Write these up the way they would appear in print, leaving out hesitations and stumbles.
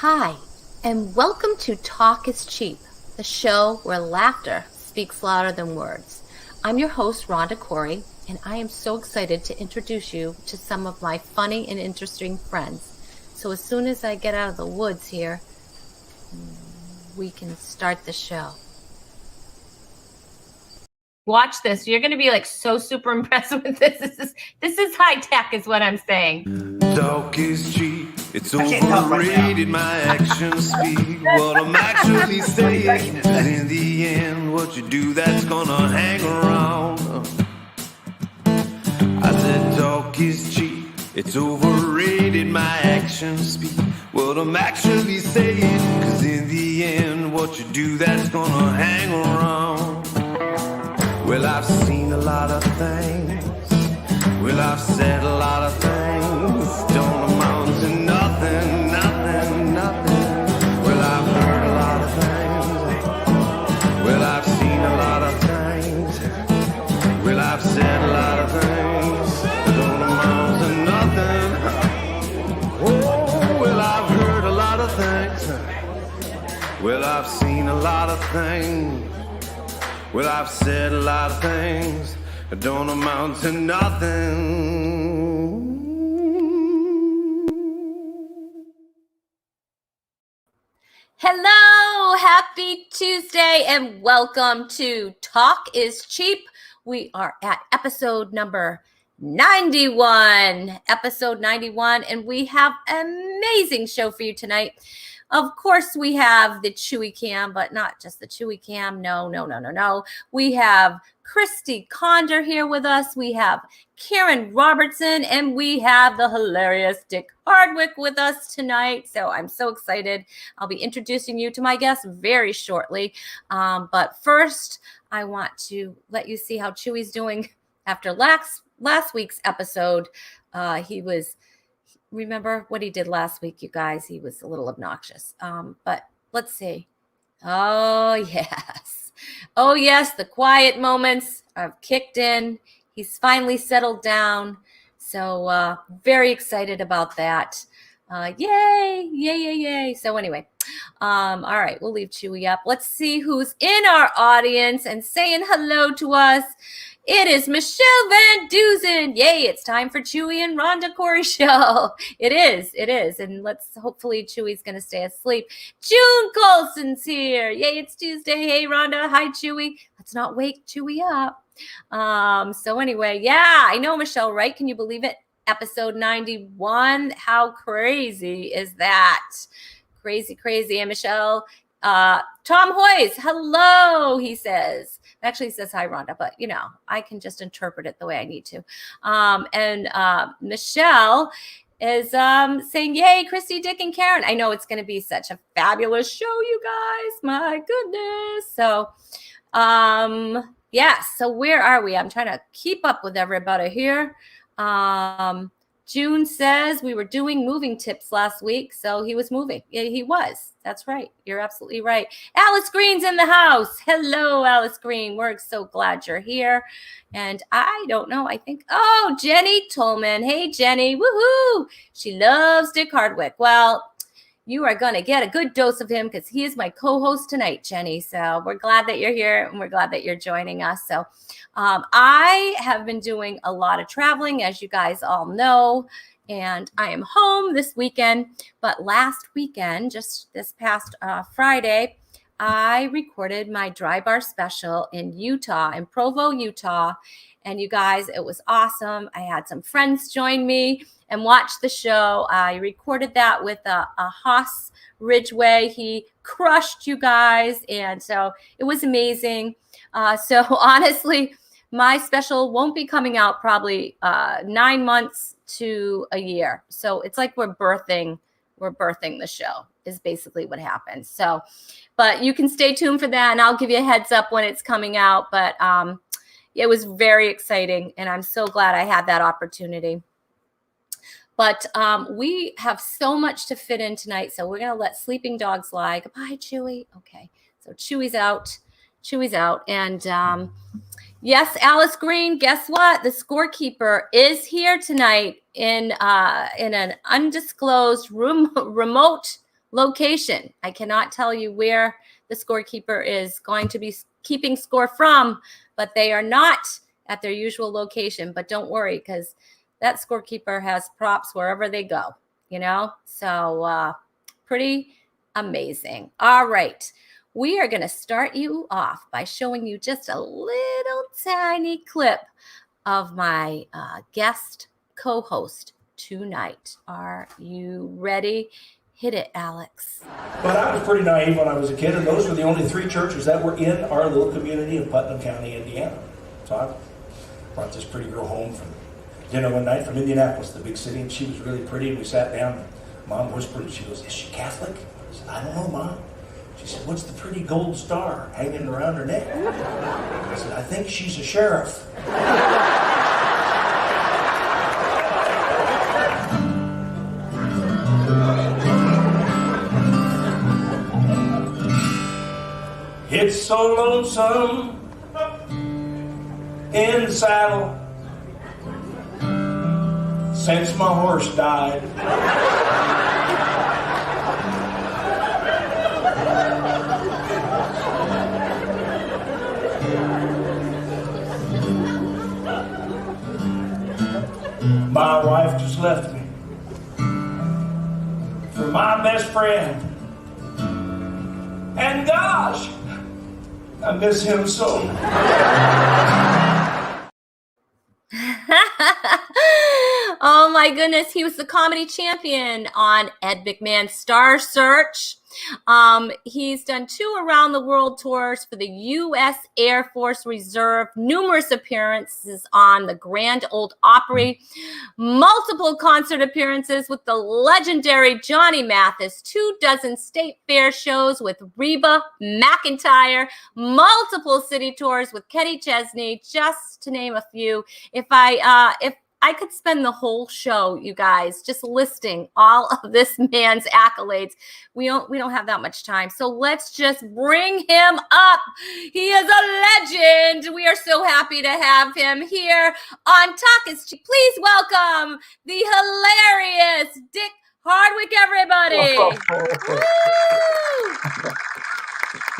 Hi, and welcome to Talk is Cheap, the show where laughter speaks louder than words. I'm your host, Rhonda Corey, and I am so excited to introduce you to some of my funny and interesting friends. So as soon as I get out of the woods here, we can start the show. Watch this. You're going to be like so super impressed with this. This is high tech is what I'm saying. Talk is cheap. It's overrated. My actions speak what I'm actually saying. In the end, what you do, that's gonna hang around. I said talk is cheap. It's overrated. My actions speak what I'm actually saying. Cause in the end, what you do, that's gonna hang around. Well, I've seen a lot of things. Well, I've said a lot of things. Don't amount to nothing, nothing, nothing. Well, I've heard a lot of things. Well, I've seen a lot of things. Well, I've said a lot of things. Don't amount to nothing. Oh, well, I've heard a lot of things. Well, I've seen a lot of things. Well, I've said a lot of things that don't amount to nothing. Hello, happy Tuesday, and welcome to Talk is Cheap. We are at episode number 91, and we have an amazing show for you tonight. Of course, we have the Chewy Cam, but not just the Chewy Cam. No. We have Christy Conder here with us. We have Karen Robertson, and we have the hilarious Dick Hardwick with us tonight. So I'm so excited. I'll be introducing you to my guests very shortly. But first, I want to let you see how Chewy's doing after last week's episode. Remember what he did last week, you guys? He was a little obnoxious. But let's see. Oh, yes. Oh, yes. The quiet moments have kicked in. He's finally settled down. So very excited about that. Yay. So anyway, all right, we'll leave Chewy up. Let's see who's in our audience and saying hello to us. It is Michelle Van Dusen. Yay, it's time for Chewy and Rhonda Corey show. It is. And hopefully Chewy's going to stay asleep. June Colson's here. Yay, it's Tuesday. Hey, Rhonda. Hi, Chewy. Let's not wake Chewy up. So anyway, yeah, I know, Michelle, right? Can you believe it? Episode 91. How crazy is that? Crazy. And Michelle, Tom Hoyes, hello, he says. Actually says hi, Rhonda, but I can just interpret it the way I need to. And Michelle is saying, yay, Christy, Dick, and Karen. I know it's going to be such a fabulous show, you guys. My goodness. So, so where are we? I'm trying to keep up with everybody here. June says we were doing moving tips last week, so he was moving. Yeah, he was. That's right. You're absolutely right. Alice Green's in the house. Hello, Alice Green. We're so glad you're here. And I don't know. I think, Jenny Tolman. Hey, Jenny. Woohoo. She loves Dick Hardwick. Well, you are going to get a good dose of him because he is my co-host tonight, Jenny. So we're glad that you're here and we're glad that you're joining us. So I have been doing a lot of traveling, as you guys all know, and I am home this weekend. But last weekend, just this past Friday, I recorded my dry bar special in Provo, Utah. And you guys, it was awesome. I had some friends join me and watch the show. I recorded that with a Haas Ridgeway. He crushed, you guys. And so it was amazing. So honestly, my special won't be coming out probably 9 months to a year. So it's like we're birthing the show is basically what happens. So, but you can stay tuned for that and I'll give you a heads up when it's coming out. But it was very exciting and I'm so glad I had that opportunity. But we have so much to fit in tonight. So we're going to let sleeping dogs lie. Goodbye, Chewy. Okay. So Chewy's out. And yes, Alice Green, guess what? The scorekeeper is here tonight in an undisclosed remote location. I cannot tell you where the scorekeeper is going to be keeping score from, but they are not at their usual location. But don't worry, because that scorekeeper has props wherever they go, So pretty amazing. All right. We are going to start you off by showing you just a little tiny clip of my guest co-host tonight. Are you ready? Hit it, Alex. But I was pretty naive when I was a kid, and those were the only 3 churches that were in our little community of Putnam County, Indiana. So I brought this pretty girl home from dinner one night from Indianapolis, the big city, and she was really pretty, and we sat down, and Mom whispered, and she goes, "Is she Catholic?" I said, "I don't know, Mom." She said, "What's the pretty gold star hanging around her neck?" I said, "I think she's a sheriff." It's so lonesome in the saddle since my horse died. My wife just left me for my best friend. And gosh, I miss him so. Oh my goodness, he was the comedy champion on Ed McMahon's Star Search. He's done 2 around the world tours for the U.S. Air Force Reserve, numerous appearances on the Grand Ole Opry, multiple concert appearances with the legendary Johnny Mathis, 24 state fair shows with Reba McEntire, multiple city tours with Kenny Chesney, just to name a few. If I could spend the whole show, you guys, just listing all of this man's accolades. We don't have that much time. So let's just bring him up. He is a legend. We are so happy to have him here on Talk Is Cheap. Please welcome the hilarious Dick Hardwick, everybody.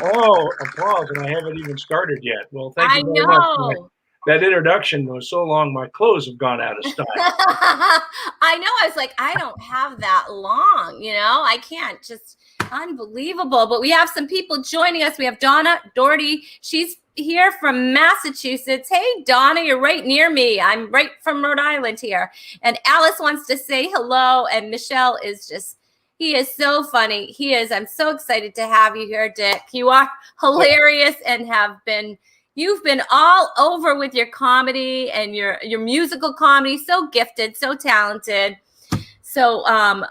Oh, applause, and I haven't even started yet. Well, thank you very much. That introduction was so long, my clothes have gone out of style. I know. I was like, I don't have that long, I can't. Just unbelievable. But we have some people joining us. We have Donna Doherty. She's here from Massachusetts. Hey, Donna, you're right near me. I'm right from Rhode Island here. And Alice wants to say hello. And Michelle he is so funny. He is. I'm so excited to have you here, Dick. You are hilarious and you've been all over with your comedy and your musical comedy. So gifted, so talented. So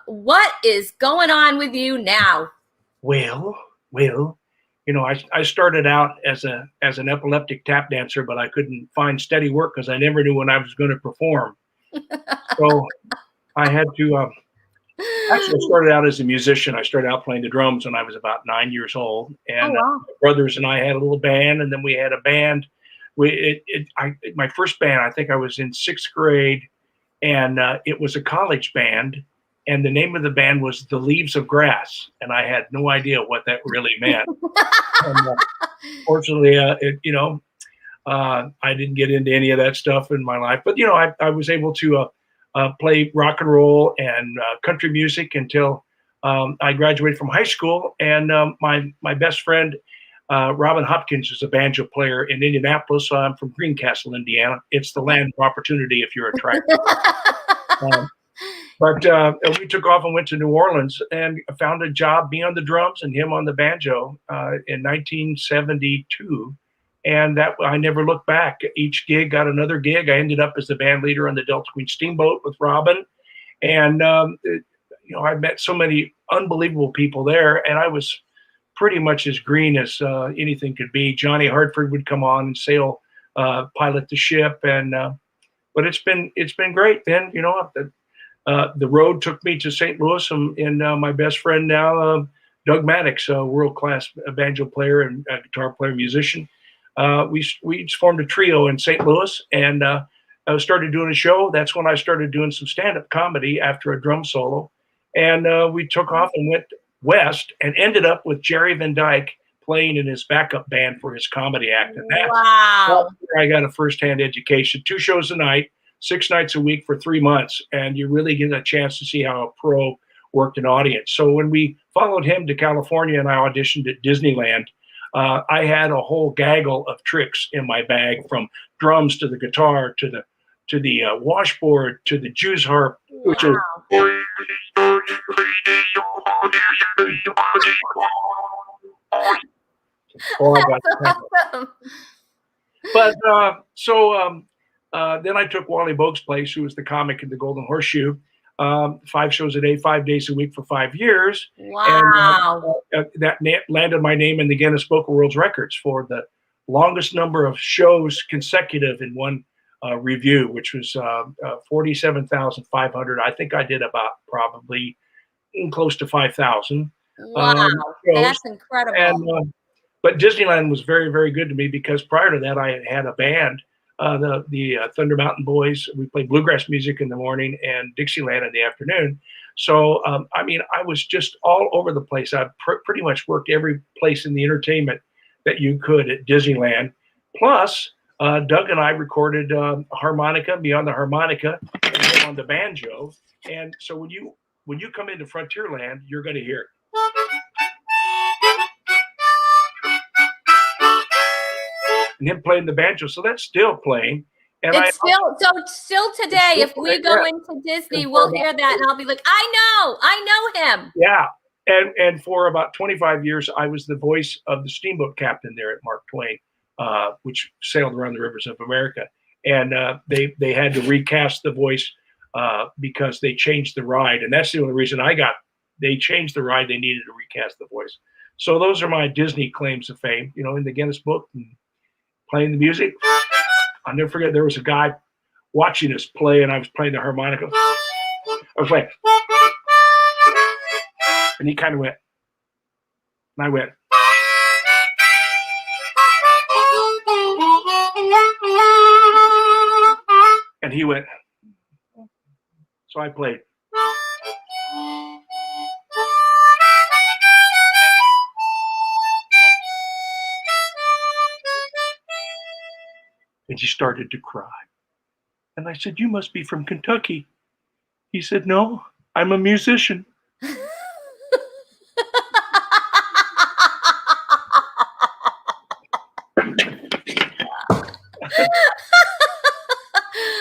what is going on with you now? Well, I started out as an epileptic tap dancer, but I couldn't find steady work because I never knew when I was going to perform. So I had to actually, I started out as a musician. I started out playing the drums when I was about 9 years old, and my brothers and I had a little band, and then we had a band. My first band, I think I was in 6th grade, and it was a college band, and the name of the band was The Leaves of Grass, and I had no idea what that really meant. And, fortunately, I didn't get into any of that stuff in my life, but I was able to play rock and roll and country music until I graduated from high school. And my best friend, Robin Hopkins, is a banjo player in Indianapolis. I'm from Greencastle, Indiana. It's the land of opportunity if you're attractive. But we took off and went to New Orleans and found a job, me on the drums and him on the banjo in 1972. And that I never looked back. Each gig got another gig. I ended up as the band leader on the Delta Queen Steamboat with Robin. And, I met so many unbelievable people there. And I was pretty much as green as anything could be. Johnny Hartford would come on and sail, pilot the ship. And but it's been great. Then, the road took me to St. Louis, and my best friend now, Doug Maddox, a world-class banjo player and guitar player, musician. We formed a trio in St. Louis, and I started doing a show. That's when I started doing some stand-up comedy after a drum solo, and we took off and went west and ended up with Jerry Van Dyke playing in his backup band for his comedy act. And that's where I got a firsthand education. 2 shows a night, 6 nights a week for 3 months. And you really get a chance to see how a pro worked an audience. So when we followed him to California and I auditioned at Disneyland, I had a whole gaggle of tricks in my bag, from drums to the guitar to the washboard to the Jew's harp, which is Awesome. But then I took Wally Bogue's place, who was the comic in the Golden Horseshoe, 5 shows a day, 5 days a week for 5 years. Wow. And that landed my name in the Guinness Book of World Records for the longest number of shows consecutive in one review, which was 47,500. I think I did about probably close to 5,000. Wow, that's incredible. But Disneyland was very, very good to me, because prior to that I had a band, the Thunder Mountain Boys. We played bluegrass music in the morning and Dixieland in the afternoon. So, I mean, I was just all over the place. I pretty much worked every place in the entertainment that you could at Disneyland. Plus, Doug and I recorded harmonica, Beyond the Harmonica, and on the banjo. And so when you come into Frontierland, you're going to hear it. And him playing the banjo, so that's still playing. And it's still today. If we go into Disney, we'll hear that, and I'll be like, I know him. Yeah, and for about 25 years, I was the voice of the steamboat captain there at Mark Twain, which sailed around the rivers of America. And they had to recast the voice because they changed the ride, and that's the only reason they changed the ride. They needed to recast the voice. So those are my Disney claims of fame, in the Guinness Book. And playing the music, I'll never forget, there was a guy watching us play, and I was playing the harmonica. I was like, and he kind of went, and I went. And he went. So I played. And he started to cry. And I said, "You must be from Kentucky." He said, "No, I'm a musician."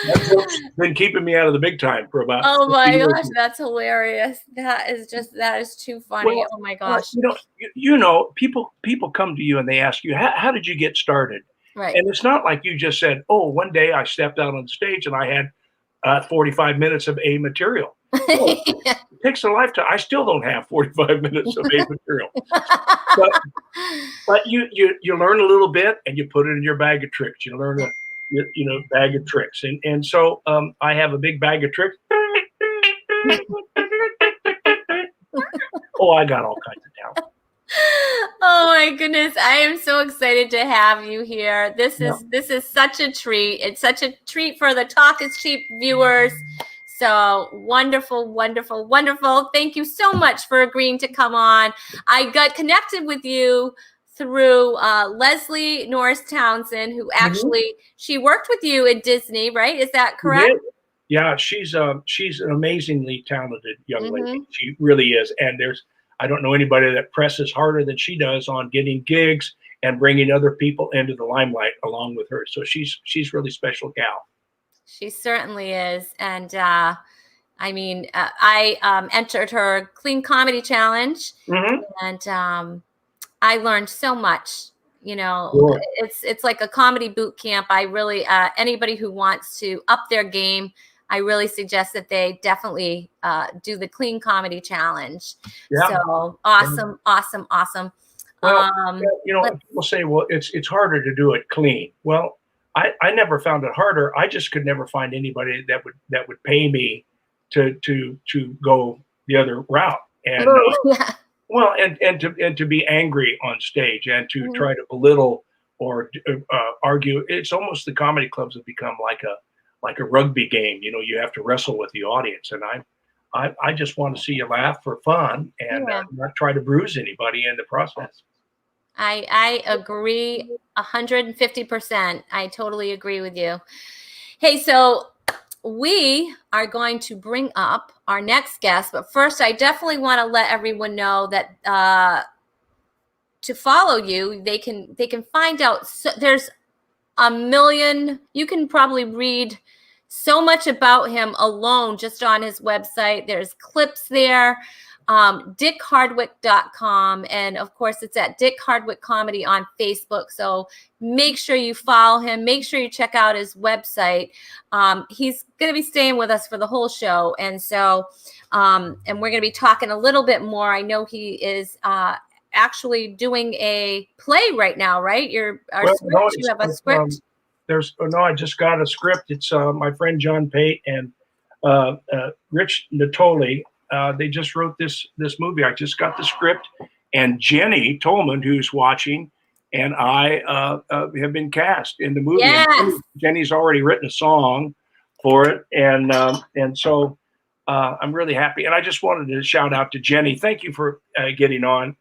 That's been keeping me out of the big time for about. Oh my gosh, that's hilarious. That is too funny. Well, oh my gosh. People come to you and they ask you, how did you get started? Right. And it's not like you just said, "Oh, one day I stepped out on the stage and I had 45 minutes of A material." Oh, it takes a lifetime. I still don't have 45 minutes of A material. But you learn a little bit and you put it in your bag of tricks. You learn a bag of tricks. And so I have a big bag of tricks. Oh, I got all kinds of talent. Oh my goodness, I am so excited to have you here. This is such a treat. It's such a treat for the Talk is Cheap viewers. So wonderful, wonderful, wonderful. Thank you so much for agreeing to come on. I got connected with you through Leslie Norris Townsend, who actually she worked with you at Disney, right? Is that correct? Yeah, she's an amazingly talented young lady. She really is. And I don't know anybody that presses harder than she does on getting gigs and bringing other people into the limelight along with her. So she's really special gal. She certainly is. And I entered her Clean Comedy Challenge, and I learned so much. Sure. It's like a comedy boot camp. I really anybody who wants to up their game, I really suggest that they definitely do the Clean Comedy Challenge. Yeah. So awesome, awesome, awesome. Well, people say, well, it's harder to do it clean. Well, I never found it harder. I just could never find anybody that would pay me to go the other route. And well, and to be angry on stage and to try to belittle or argue. It's almost, the comedy clubs have become like a rugby game. You have to wrestle with the audience, and I just want to see you laugh for fun and not try to bruise anybody in the process. I agree 150%. I totally agree with you. Hey, so we are going to bring up our next guest, but first I definitely want to let everyone know that to follow you, they can find out. So there's a million. You can probably read so much about him alone just on his website. There's clips there. DickHardwick.com, and of course it's at Dick Hardwick Comedy on Facebook. So make sure you follow him. Make sure you check out his website. He's going to be staying with us for the whole show, and so and we're going to be talking a little bit more. I know he is actually doing a play right now, right? You have a script. I just got a script. It's my friend John Pate and Rich Natoli. They just wrote this movie. I just got the script, and Jenny Tolman, who's watching, and I have been cast in the movie. Yes. Jenny's already written a song for it, and so I'm really happy. And I just wanted to shout out to Jenny. Thank you for getting on.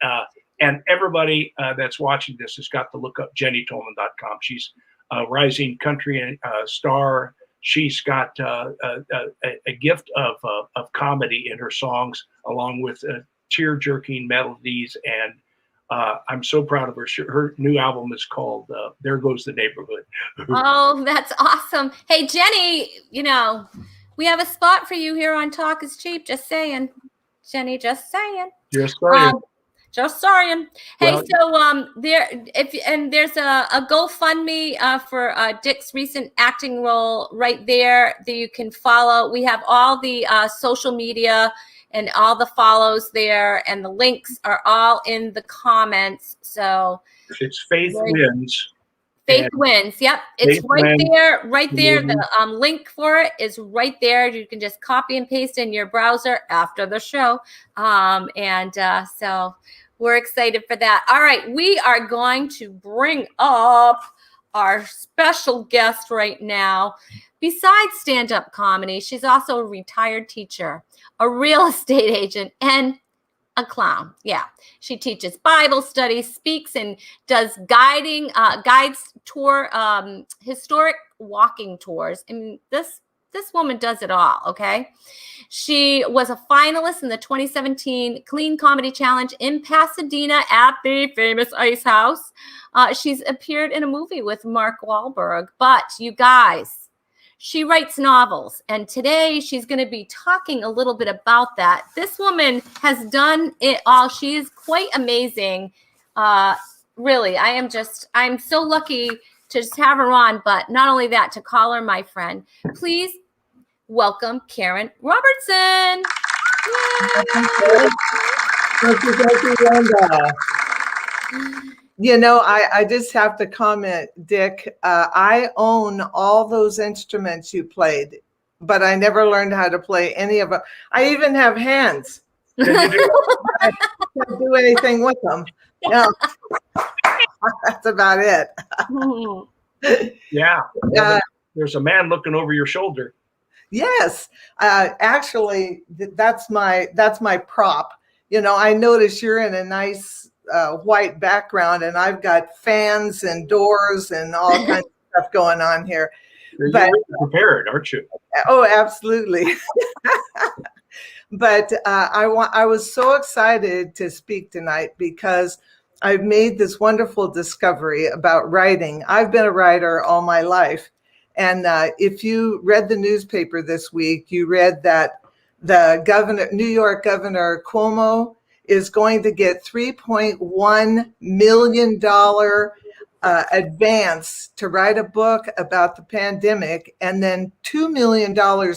And everybody that's watching this has got to look up JennyTolman.com. She's a rising country star. She's got a gift of comedy in her songs, along with tear-jerking melodies. And I'm so proud of her. Her new album is called There Goes the Neighborhood. Oh, that's awesome. Hey, Jenny, we have a spot for you here on Talk is Cheap. Just saying. Jenny, just saying. Just saying. Just saying. Hey, so there's a GoFundMe for Dick's recent acting role right there that you can follow. We have all the social media and all the follows there, and the links are all in the comments. So it's Faith Wins. Faith Wins. Yep, it's right there. The link for it is right there. You can just copy and paste in your browser after the show, so. We're excited for that. All right, we are going to bring up our special guest right now. Besides stand-up comedy, she's also a retired teacher, a real estate agent, and a clown. Yeah, she teaches Bible studies, speaks, and does guides tour, historic walking tours. And this woman does it all, okay? She was a finalist in the 2017 Clean Comedy Challenge in Pasadena at the famous Ice House. She's appeared in a movie with Mark Wahlberg. But you guys, she writes novels. And today she's going to be talking a little bit about that. This woman has done it all. She is quite amazing. Really, I'm so lucky to just have her on. But not only that, to call her my friend. Please welcome Karen Robertson. Thank you, Rhonda. I just have to comment, Dick. I own all those instruments you played, but I never learned how to play any of them. I even have hands. I can't do anything with them. Yeah. That's about it. Yeah. There's a man looking over your shoulder. Yes, actually, that's my prop. I notice you're in a nice white background, and I've got fans and doors and all kinds of stuff going on here. You're prepared, aren't you? Oh, absolutely. But I was so excited to speak tonight because I've made this wonderful discovery about writing. I've been a writer all my life. And if you read the newspaper this week, you read that the New York Governor Cuomo is going to get $3.1 million advance to write a book about the pandemic, and then $2 million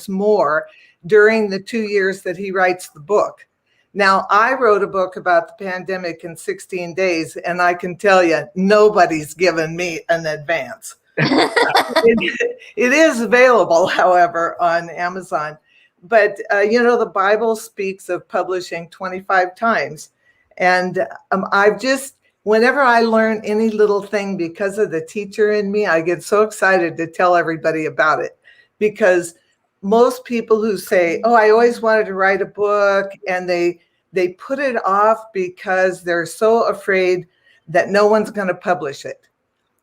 more during the 2 years that he writes the book. Now, I wrote a book about the pandemic in 16 days, and I can tell you, nobody's given me an advance. It is available, however, on Amazon. But, the Bible speaks of publishing 25 times. And whenever I learn any little thing because of the teacher in me, I get so excited to tell everybody about it. Because most people who say, oh, I always wanted to write a book, and they put it off because they're so afraid that no one's going to publish it.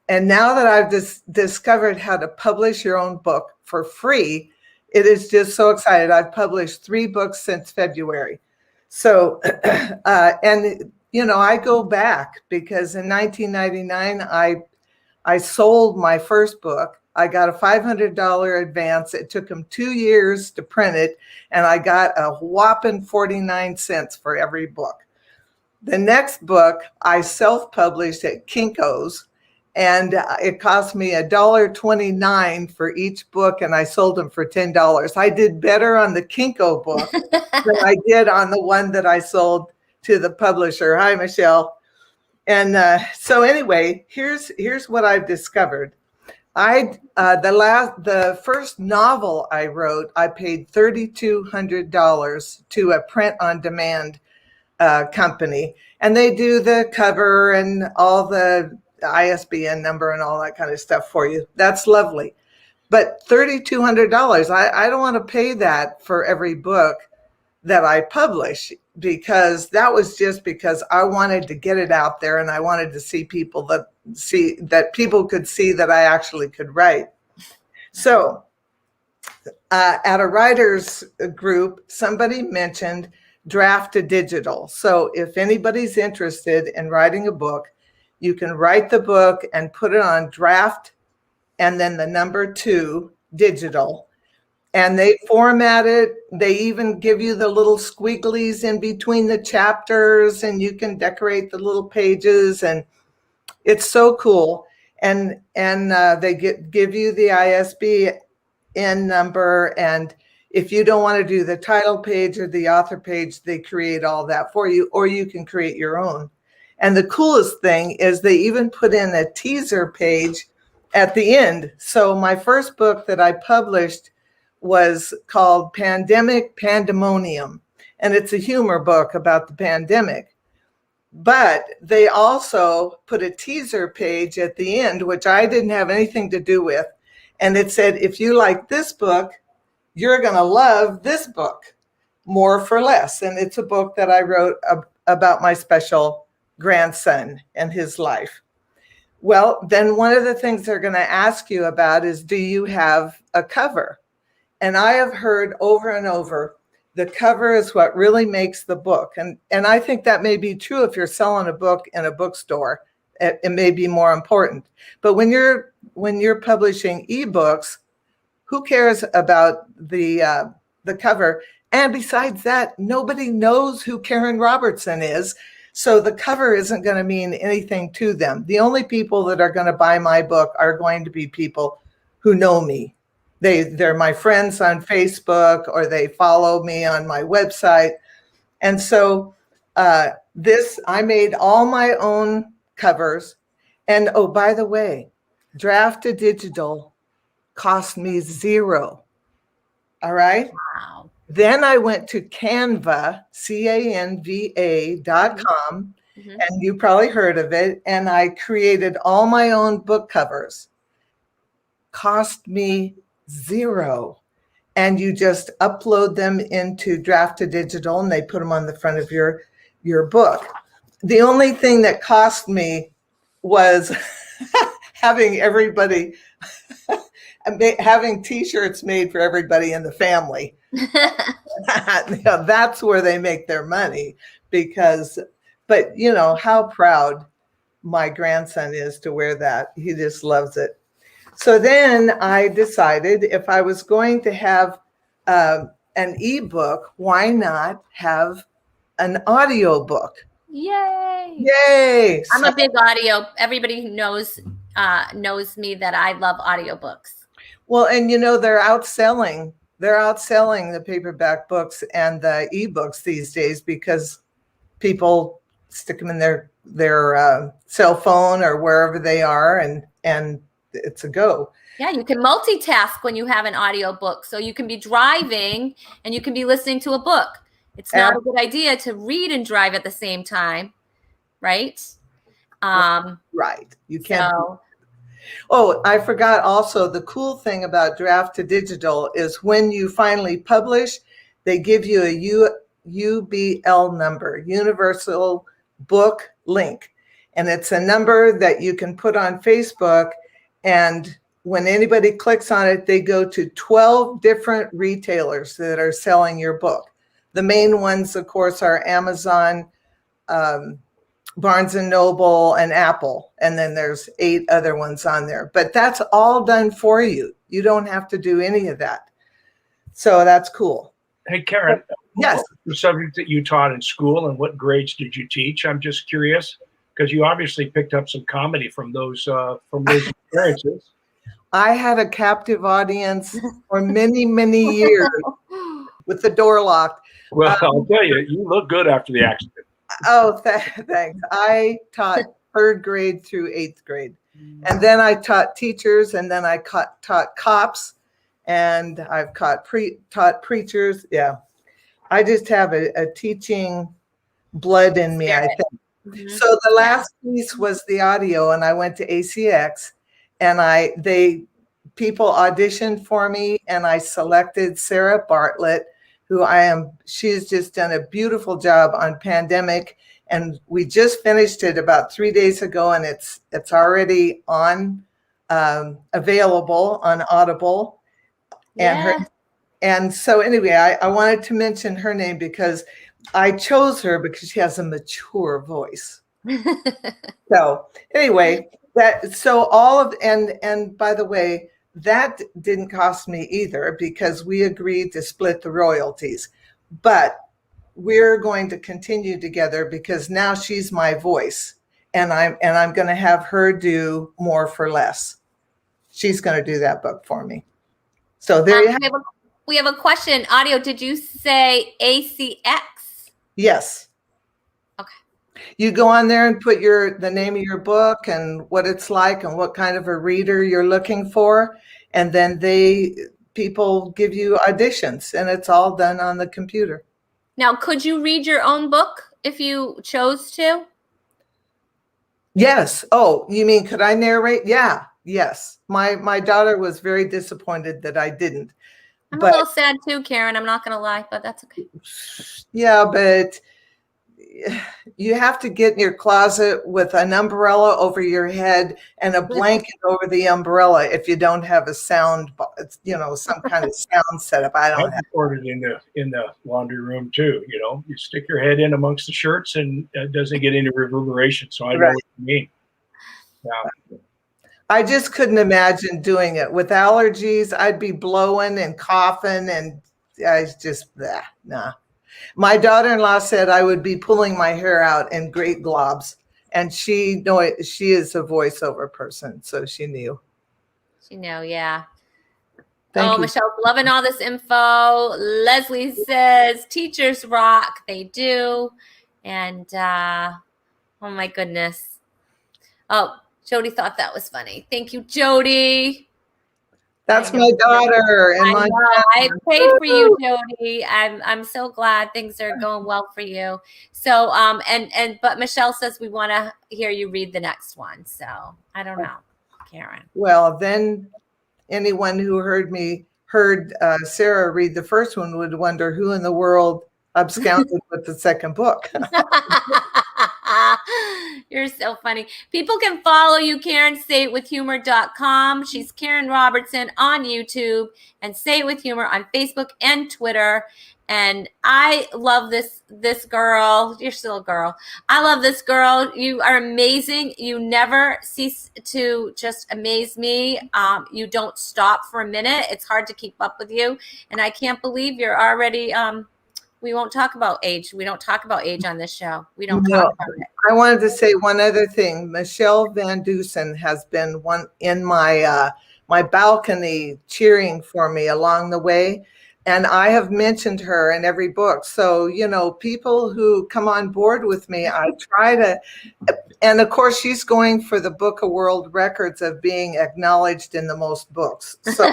And now that I've discovered how to publish your own book for free, it is just so excited. I've published 3 books since February. So, and I go back because in 1999, I sold my first book. I got a $500 advance. It took them 2 years to print it, and I got a whopping 49 cents for every book. The next book I self-published at Kinko's, and it cost me $1.29 for each book, and I sold them for $10. I did better on the Kinko book than I did on the one that I sold to the publisher. Hi, Michelle. And so anyway, here's what I've discovered. The first novel I wrote, I paid $3,200 to a print-on-demand company, and they do the cover and all the ISBN number and all that kind of stuff for you. That's lovely. But $3,200, I don't want to pay that for every book that I publish, because that was just because I wanted to get it out there, and I wanted to see people that people could see that I actually could write. So at a writer's group, somebody mentioned draft to digital. So if anybody's interested in writing a book, you can write the book and put it on draft and then the number 2 digital. And they format it. They even give you the little squigglies in between the chapters, and you can decorate the little pages, and it's so cool. And they give you the ISBN number, and if you don't want to do the title page or the author page, they create all that for you, or you can create your own. And the coolest thing is they even put in a teaser page at the end. So my first book that I published was called Pandemic Pandemonium, and it's a humor book about the pandemic. But they also put a teaser page at the end, which I didn't have anything to do with, and it said, if you like this book, you're going to love this book, More for Less. And it's a book that I wrote about my special grandson and his life. Well, then one of the things they're going to ask you about is, do you have a cover? And I have heard over and over, the cover is what really makes the book. And I think that may be true if you're selling a book in a bookstore. It may be more important. But when you're publishing ebooks, who cares about the cover? And besides that, nobody knows who Karen Robertson is. So the cover isn't going to mean anything to them. The only people that are going to buy my book are going to be people who know me. They're my friends on Facebook, or they follow me on my website. And so I made all my own covers. And oh, by the way, draft to digital cost me $0. All right. Wow. Then I went to Canva, CANVA.com, and you probably heard of it. And I created all my own book covers. Cost me $0. And you just upload them into draft to digital, and they put them on the front of your book. The only thing that cost me was having everybody having t-shirts made for everybody in the family. That's where they make their money, but how proud my grandson is to wear that. He just loves it. So then I decided, if I was going to have an ebook, why not have an audio book? Yay! Yay! I'm a big audio. Everybody who knows me that I love audiobooks. Well, and they're outselling the paperback books and the ebooks these days, because people stick them in their cell phone or wherever they are, and it's a go. Yeah, you can multitask when you have an audio book. So you can be driving and you can be listening to a book. It's not a good idea to read and drive at the same time, right? Right. You can't. Oh, I forgot also, the cool thing about Draft to Digital is when you finally publish, they give you a UBL number, Universal Book Link. And it's a number that you can put on Facebook. And when anybody clicks on it, they go to 12 different retailers that are selling your book. The main ones, of course, are Amazon, Barnes and Noble, and Apple. And then there's 8 other ones on there. But that's all done for you. You don't have to do any of that. So that's cool. Hey, Karen, Yes. what was the subject that you taught in school and what grades did you teach? I'm just curious because you obviously picked up some comedy from those experiences. I had a captive audience for many, many years with the door locked. Well, I'll tell you, you look good after the accident. Oh, thanks. I taught 3rd grade through 8th grade. And then I taught teachers, and then I taught cops, and I've taught preachers. Yeah. I just have a teaching blood in me, I think. Mhm. So the last piece was the audio, and I went to ACX, and people auditioned for me, and I selected Sarah Bartlett, who she's just done a beautiful job on Pandemic. And we just finished it about 3 days ago, and it's already on, available on Audible. Yeah. And so anyway, I wanted to mention her name because I chose her because she has a mature voice. So anyway, and by the way, that didn't cost me either because we agreed to split the royalties. But we're going to continue together because now she's my voice, and I'm going to have her do More for Less. She's going to do that book for me. So there you have it. We have a question. Audio, did you say ACX? Yes. Okay. You go on there and put the name of your book and what it's like and what kind of a reader you're looking for. And then people give you auditions, and it's all done on the computer. Now, could you read your own book if you chose to? Yes. Oh, you mean, could I narrate? Yeah. Yes. My daughter was very disappointed that I didn't. I'm a little sad too, Karen. I'm not going to lie, but that's okay. Yeah, but you have to get in your closet with an umbrella over your head and a blanket over the umbrella if you don't have a sound, some kind of sound setup. I don't have. Recorded in the laundry room too. You stick your head in amongst the shirts and it doesn't get any reverberation. So I know what you mean. Yeah. I just couldn't imagine doing it with allergies. I'd be blowing and coughing, and I just nah. My daughter-in-law said I would be pulling my hair out in great globs, and she is a voiceover person, so she knew. She knew, yeah. Thank you. Michelle's loving all this info. Leslie says teachers rock. They do, and oh my goodness. Oh, Jody thought that was funny. Thank you, Jody. That's my daughter. And I prayed for you, Jody. I'm so glad things are going well for you. So but Michelle says we want to hear you read the next one. So I don't know, Karen. Well, then anyone who heard Sarah read the first one would wonder who in the world absconded with the second book. You're so funny. People can follow you, Karen, sayitwithhumor.com. She's Karen Robertson on YouTube and Say It With Humor on Facebook and Twitter. And I love this girl. You're still a girl. I love this girl. You are amazing. You never cease to just amaze me. You don't stop for a minute. It's hard to keep up with you. And I can't believe you're already we won't talk about age. We don't talk about age on this show. We don't talk about it. I wanted to say one other thing. Michelle Van Dusen has been one in my balcony cheering for me along the way. And I have mentioned her in every book. So, people who come on board with me, I try to, and of course she's going for the Book of World Records of being acknowledged in the most books. So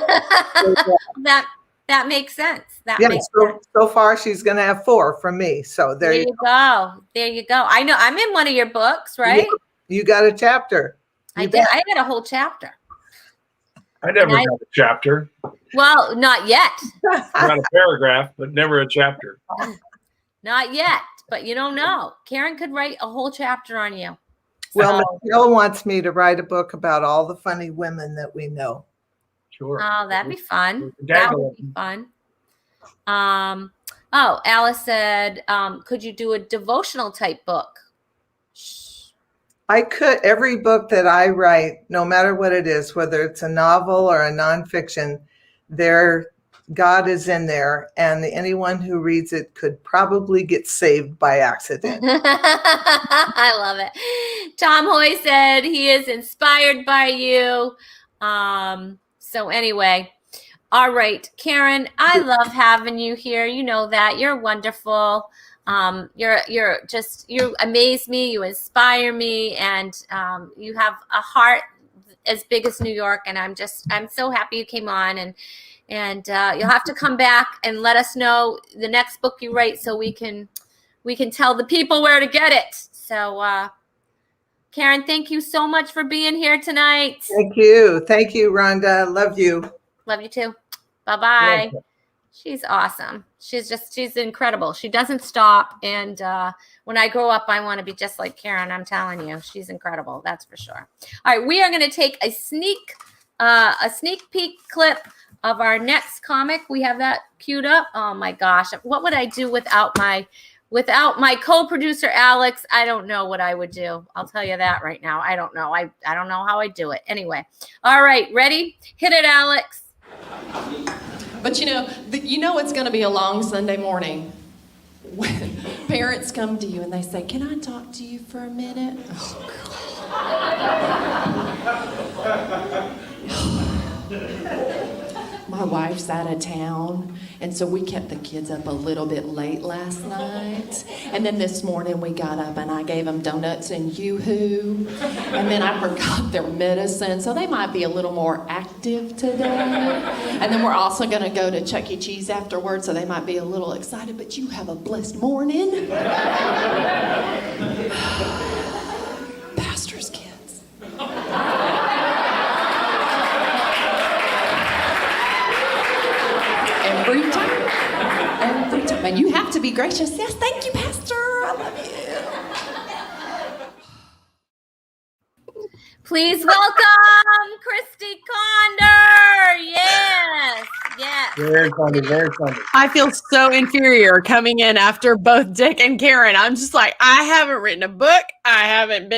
That makes sense. Makes sense. So far she's going to have 4 from me. So there you go. There you go. I know I'm in one of your books, right? You got a chapter. I did. I got a whole chapter. I never got a chapter. Well, not yet. Got a paragraph, but never a chapter. Not yet, but you don't know. Karen could write a whole chapter on you. Well, So- Michelle wants me to write a book about all the funny women that we know. Sure. Oh, that'd be fun. We can That dangle would be fun. Oh, Alice said, could you do a devotional type book? I could. Every book that I write, no matter what it is, whether it's a novel or a nonfiction, God is in there, and anyone who reads it could probably get saved by accident. I love it. Tom Hoy said he is inspired by you. So anyway, all right, Karen, I love having you here. You know that. You're wonderful. You amaze me, you inspire me, and you have a heart as big as New York, and I'm so happy you came on, and you'll have to come back and let us know the next book you write so we can tell the people where to get it. So Karen, thank you so much for being here tonight. Thank you, Rhonda. Love you. Love you too. Bye-bye. Yeah. She's awesome. She's incredible. She doesn't stop. And when I grow up, I want to be just like Karen. I'm telling you, she's incredible. That's for sure. All right. We are going to take a sneak peek clip of our next comic. We have that queued up. Oh my gosh. What would I do without my co-producer, Alex? I don't know what I would do. I'll tell you that right now. I don't know. I don't know how I do it. Anyway. All right. Ready? Hit it, Alex. But you know it's going to be a long Sunday morning when parents come to you and they say, "Can I talk to you for a minute?" My wife's out of town, and so we kept the kids up a little bit late last night. And then this morning we got up and I gave them donuts and Yoo-hoo. And then I forgot their medicine, so they might be a little more active today. And then we're also going to go to Chuck E. Cheese afterwards, so they might be a little excited. But you have a blessed morning. Pastor's kids. Every time. And you have to be gracious. Yes, thank you, Pastor. I love you. Please welcome Christy Conder. Yes. Very funny, very funny. I feel so inferior coming in after both Dick and Karen. I'm just like, I haven't written a book. I haven't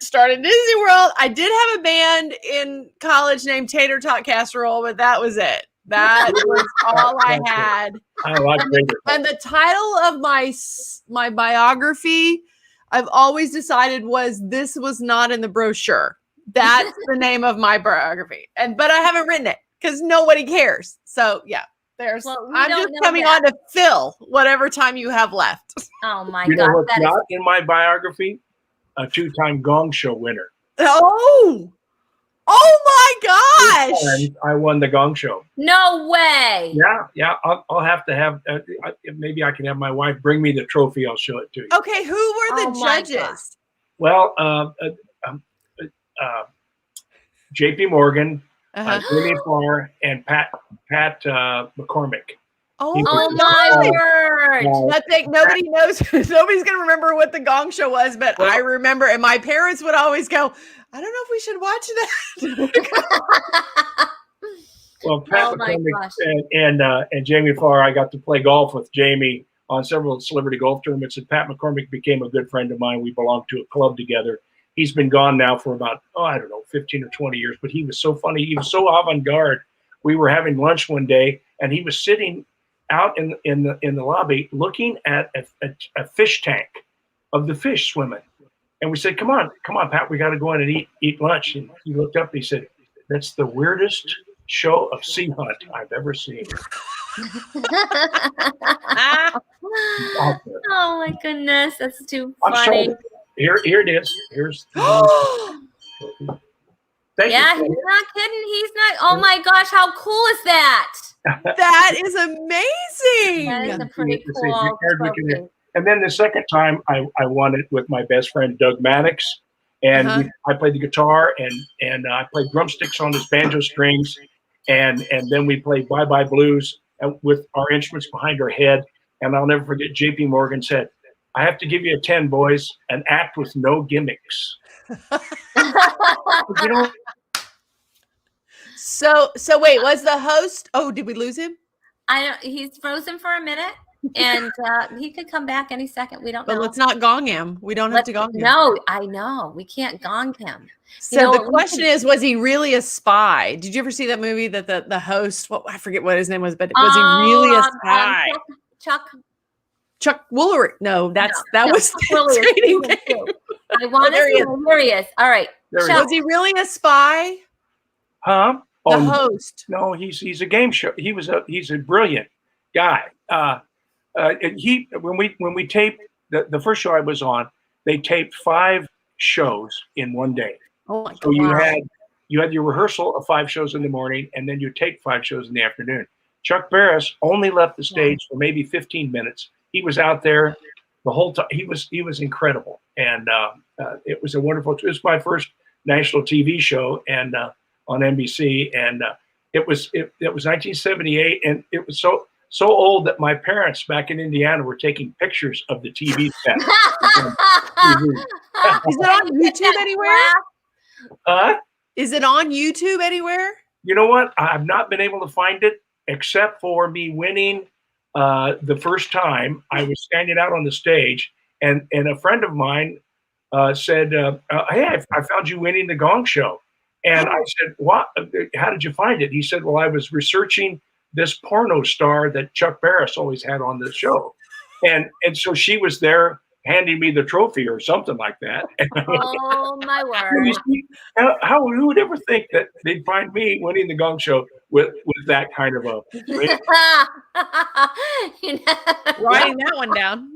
started Disney World. I did have a band in college named Tater Tot Casserole, but that was it. That was all I had. I like Tater Tot. And the title of my biography, I've always decided this was not in the brochure. That's the name of my biography. But I haven't written it because nobody cares. So yeah, I'm just coming on to fill whatever time you have left. Oh my You know God. what's not in my biography? A 2-time Gong Show winner. Oh my gosh! I won the Gong Show. No way. Yeah. I'll have to have. Maybe I can have my wife bring me the trophy. I'll show it to you. Okay, who were the judges? Well, J.P. Morgan, Jimmy Farr, and Pat McCormick. Oh my word! Nobody knows. Nobody's gonna remember what the Gong Show was, but I remember, and my parents would always go, "I don't know if we should watch that." Well, Pat McCormick and Jamie Farr, I got to play golf with Jamie on several celebrity golf tournaments, and Pat McCormick became a good friend of mine. We belonged to a club together. He's been gone now for about 15 or 20 years, but he was so funny. He was so avant-garde. We were having lunch one day, and he was sitting out in the lobby looking at a fish tank of the fish swimming. And we said, come on, Pat, we got to go in and eat lunch. And he looked up and he said, "That's the weirdest show of sea hunt I've ever seen." Oh my goodness, that's too funny. Here it is. Here's Thank you. He's not kidding. He's not. Oh my gosh, how cool is that? That is amazing. That is a pretty cool trophy. And then the second time I won it with my best friend Doug Maddox, and Uh-huh. I played the guitar, and I played drumsticks on his banjo strings, and then we played Bye Bye Blues with our instruments behind our head. And I'll never forget, J.P. Morgan said, "I have to give you a 10, boys, an act with no gimmicks." You know, So wait, was the host? Oh, did we lose him? He's frozen for a minute, and he could come back any second. We don't But know. let's not gong him. We don't have to gong him. No, I know. We can't gong him. So the question is, was he really a spy? Did you ever see that movie that the host, I forget what his name was, but was he really a spy? Chuck Woolery. No, that was Trading Day. I want to see hilarious. All right. Was he really a spy? Huh? The host. No, he's a game show. He's a brilliant guy. When we taped the first show I was on, they taped 5 shows in one day. Oh my God. So you had your rehearsal of 5 shows in the morning, and then you take 5 shows in the afternoon. Chuck Barris only left the stage for maybe 15 minutes. He was out there the whole time. He was incredible, and it was a wonderful. It was my first national TV show, and on NBC, and it was 1978, and it was so old that my parents back in Indiana were taking pictures of the TV set. Is it on YouTube anywhere? Is it on YouTube anywhere? You know what? I've not been able to find it, except for me winning the first time. I was standing out on the stage, and a friend of mine said, "Hey, I found you winning the Gong Show." And I said, "What? How did you find it?" He said, "Well, I was researching this porno star that Chuck Barris always had on the show." And so she was there handing me the trophy or something like that. Oh, my word. Who would ever think that they'd find me winning the Gong Show with that kind of a writing that one down.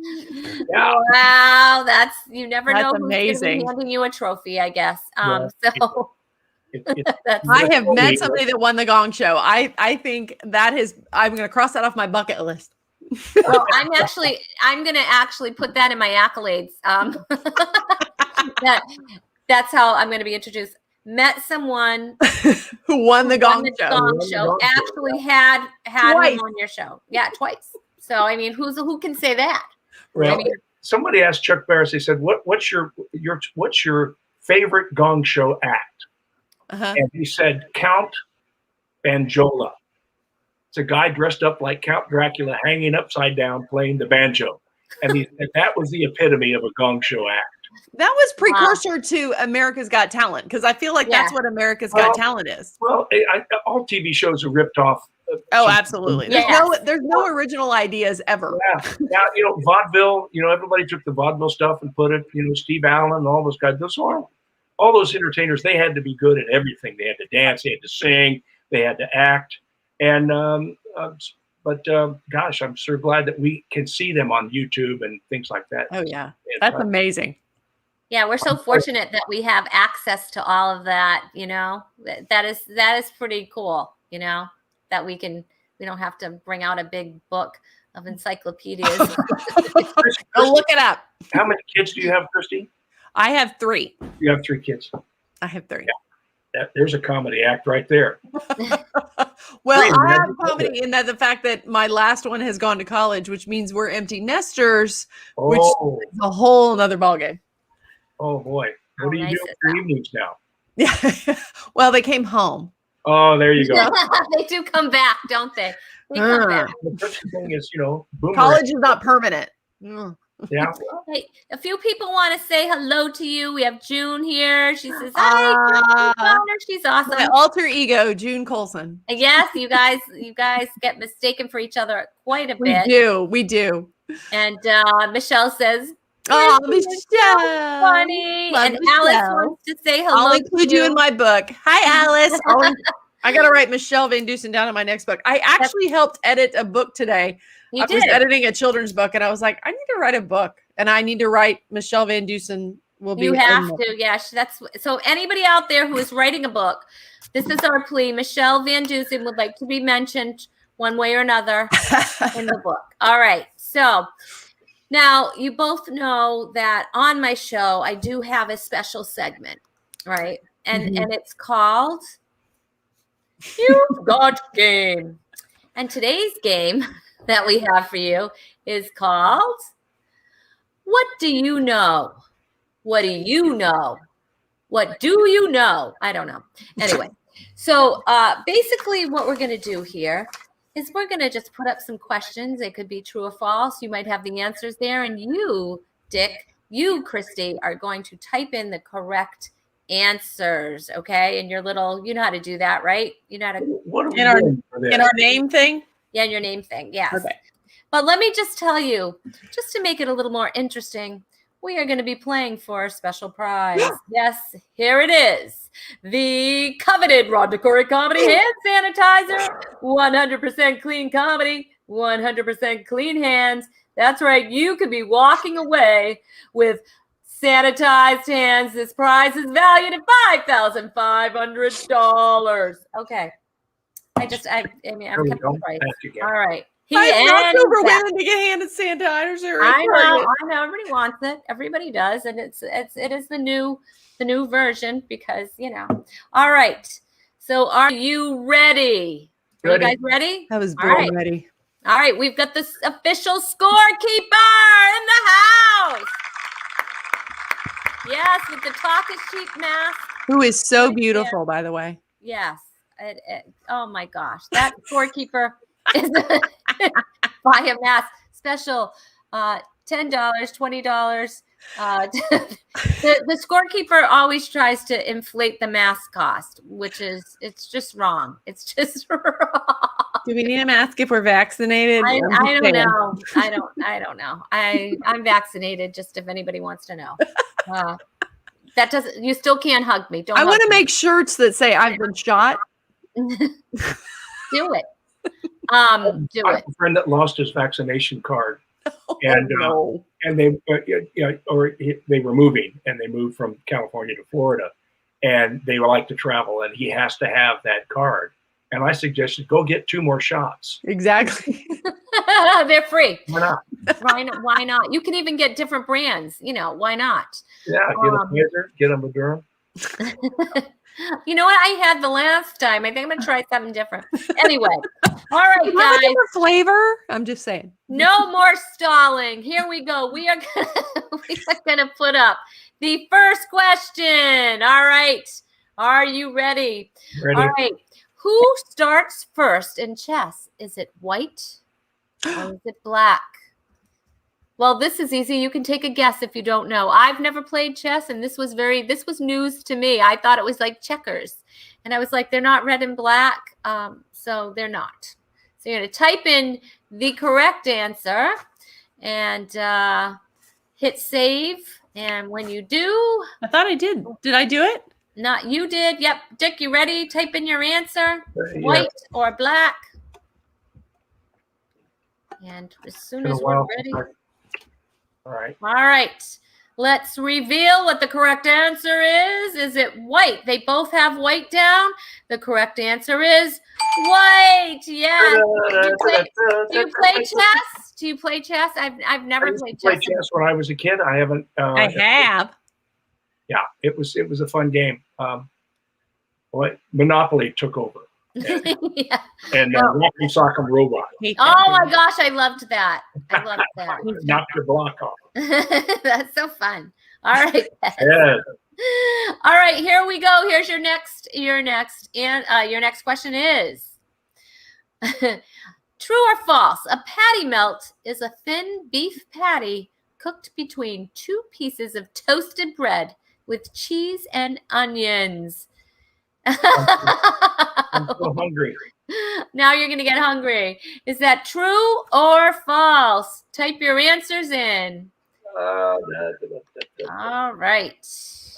Yeah. Wow, you never know who's amazing. gonna be handing you a trophy, I guess. I have met somebody that won the Gong Show. I think I'm going to cross that off my bucket list. Well, I'm going to actually put that in my accolades. That's how I'm going to be introduced. Met someone who won the Gong Show. Actually had him on your show. Yeah, twice. So I mean, who can say that? Well, I mean, somebody asked Chuck Barris. They said, "What's your favorite Gong Show act?" And he said, "Count Banjola." It's a guy dressed up like Count Dracula, hanging upside down, playing the banjo. And that was the epitome of a Gong Show act. That was precursor to America's Got Talent, because I feel like that's what America's Got Talent is. Well, all TV shows are ripped off. Oh, absolutely. There's no original ideas ever. Yeah, vaudeville. Everybody took the vaudeville stuff and put it. Steve Allen and all those guys. All those entertainers. They had to be good at everything. They had to dance. They had to sing. They had to act. And gosh, I'm so glad that we can see them on YouTube and things like that. Oh yeah, that's amazing. Yeah, we're so fortunate that we have access to all of that. That is pretty cool. That we don't have to bring out a big book of encyclopedias. Go look it up. How many kids do you have, Christy? I have 3. You have 3 kids. I have 3. Yeah. There's a comedy act right there. Well, I have comedy in that the fact that my last one has gone to college, which means we're empty nesters, which is a whole other ballgame. Oh boy. What do you do for evenings now? Yeah. Well, they came home. Oh, there you go. They do come back, don't they? They come back. The first thing is, college is not permanent. Yeah. Hey, a few people want to say hello to you. We have June here. She says, "Hi, she's awesome." My alter ego, June Colson. Yes, you guys get mistaken for each other quite a bit. We do. And Michelle says, "Oh, Michelle, funny." Love and Michelle. Alice wants to say hello. I'll include you in my book. Hi, Alice. I got to write Michelle Van Dusen down in my next book. I actually helped edit a book today. I was editing a children's book, and I was like, I need to write a book, and I need to write Michelle Van Dusen. You have to, yes. So anybody out there who is writing a book, this is our plea. Michelle Van Dusen would like to be mentioned one way or another in the book. All right. So Now, you both know that on my show, I do have a special segment, right? And it's called You've Got Game. And today's game that we have for you is called What Do You Know? What do you know? What do you know? I don't know. Anyway, so basically what we're going to do here is we're going to just put up some questions. It could be true or false. You might have the answers there. And you, Dick, you, Christy, are going to type in the correct answers, okay? And your little, you know how to do that, right? You know how to. What are we In our- doing for this? In our name thing? Yeah, your name thing, yes. Okay. But let me just tell you, just to make it a little more interesting, we are going to be playing for a special prize. Yes, here it is. The coveted Rhonda Corey Comedy Hand Sanitizer. 100% clean comedy, 100% clean hands. That's right. You could be walking away with sanitized hands. This prize is valued at $5,500. Okay. I mean, I'm kept Don't right. pass again. All right. I'm not ends over that. women to get hand sanitizer. I know. Everybody wants it. Everybody does, and it is the new version because All right. So, are you ready? Are you guys ready? I was All born right. ready. All right. We've got this official scorekeeper in the house. Yes, with the talk is cheap mask. Who is so Right beautiful, by the way. Yes. Oh my gosh, that scorekeeper is buy a mask special. $10, $20. The scorekeeper always tries to inflate the mask cost, which is it's just wrong. It's just wrong. Do we need a mask if we're vaccinated? I I'm just don't saying. know. I don't know. I'm vaccinated. Just if anybody wants to know. That doesn't. You still can't hug me. Don't. I hug want to me. make shirts that say I've been shot. Do it. Do I have it. a friend that lost his vaccination card, and no. and they they were moving, and they moved from California to Florida, and they would like to travel, and he has to have that card. And I suggested go get 2 more shots. Exactly. They're free. Why not? Why not? You can even get different brands. Why not? Yeah, get a Pfizer, get a Moderna. You know what I had the last time? I think I'm gonna try something different. Anyway, all right, Have a guys. different flavor. I'm just saying. No more stalling. Here we go. We are gonna put up the first question. All right. Are you ready? Ready? All right. Who starts first in chess? Is it white or is it black? Well, this is easy. You can take a guess if you don't know. I've never played chess, and this was news to me. I thought it was like checkers. And I was like, they're not red and black, so they're not. So you're going to type in the correct answer and hit save. And when you do, I thought I did. Did I do it? not you did. Yep. Dick, you ready? Type in your answer. Yeah. White or black. And as soon Been a as we're while ready. since All right. All right. Let's reveal what the correct answer is. Is it white? They both have white down. The correct answer is white. Yes. Do you play chess? Do you play chess? I've never played Played chess. chess when I was a kid. I haven't. I have. Yeah, it was a fun game. Monopoly took over, Yeah. and Rocky Sock'em Robot Oh my gosh, I loved that. I loved that. knocked your block off. That's so fun. All right. Yeah. All right, here we go. Here's your next question is true or false? A patty melt is a thin beef patty cooked between 2 pieces of toasted bread with cheese and onions. I'm so hungry. Now you're going to get hungry. Is that true or false? Type your answers in. All right.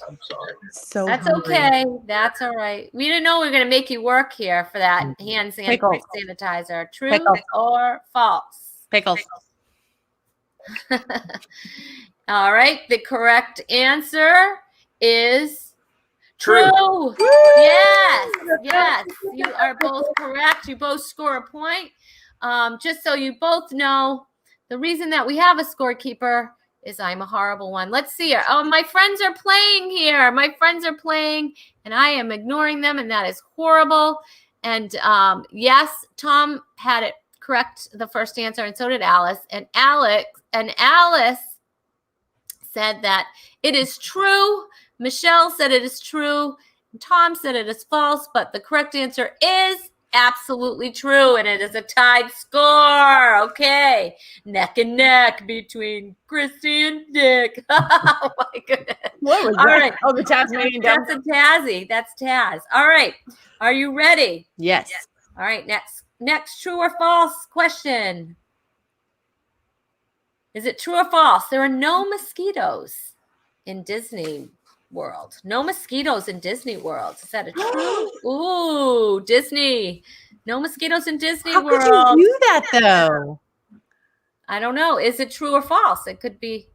I'm sorry. So That's hungry. okay. That's all right. We didn't know we were going to make you work here for that hand Pickle. sanitizer. True Pickle. or false? Pickles. All right. The correct answer is true. Yes. Yes. You are both correct. You both score a point. Just so you both know, The reason that we have a scorekeeper is I'm a horrible one. Let's see here. Oh, my friends are playing here. My friends are playing, and I am ignoring them, and that is horrible. And yes, Tom had it correct the first answer, and so did Alice. And Alice said that it is true. Michelle said it is true. Tom said it is false, but the correct answer is absolutely true, and it is a tied score. Okay, neck and neck between Christy and Dick. Oh my goodness! What was All that? right. Oh, the Tasmanian devil. That's a Tazzy. That's Taz. All right, are you ready? Yes. All right, next true or false question. Is it true or false? There are no mosquitoes in Disney World. No mosquitoes in Disney World. Is that a true? Ooh, Disney. No mosquitoes in Disney How World. could you do that though? I don't know. Is it true or false? It could be.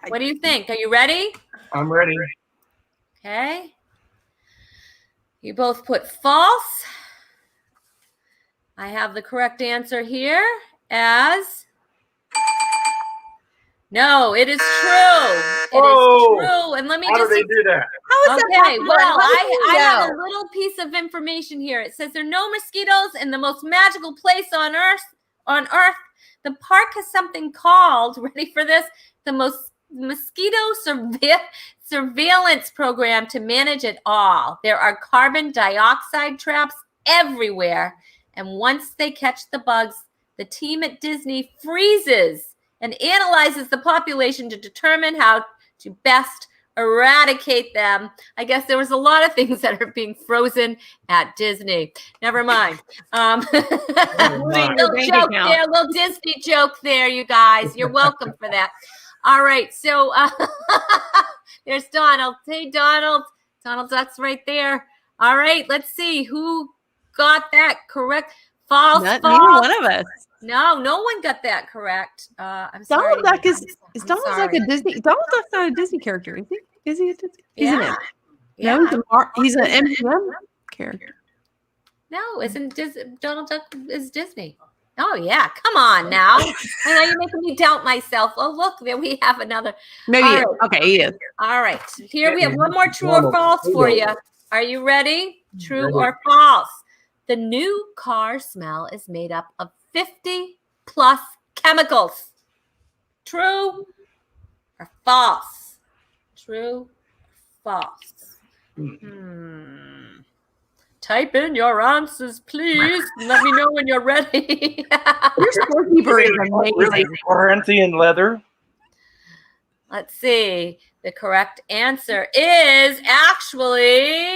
What do you think? Are you ready? I'm ready. Okay. You both put false. I have the correct answer here as no, it is true. It is true. And let me How just do they do that? How is okay, that possible? well, How do you I have know? a little piece of information here. It says there are no mosquitoes in the most magical place on Earth. The park has something called, ready for this, the mosquito surveillance program to manage it all. There are carbon dioxide traps everywhere. And once they catch the bugs, the team at Disney freezes and analyzes the population to determine how to best eradicate them. I guess there was a lot of things that are being frozen at Disney. Never mind. Little joke there, little Disney joke there, you guys. You're welcome for that. All right, so there's Donald. Hey, Donald. Donald Duck's right there. All right, let's see who got that correct. False. Not false. neither one of us. No one got that correct. I'm sorry. Donald Duck is I'm Donald Duck sorry. a Disney? Donald Duck's not a Disney character, is he? Is he a Disney? He's an Yeah. M. Yeah. No, he's an MGM character. No, isn't Donald Duck is Disney? Oh yeah, come on now. I know you're making me doubt myself. Oh look, there we have another. Maybe All right. okay, he is. All right, here we have one more true or false for you. Are you ready? True or false? The new car smell is made up of 50 plus chemicals. True or false? True or false? Type in your answers, please. Let me know when you're ready. Your scorekeeper is amazing. Really, Corinthian leather. Let's see. The correct answer is actually,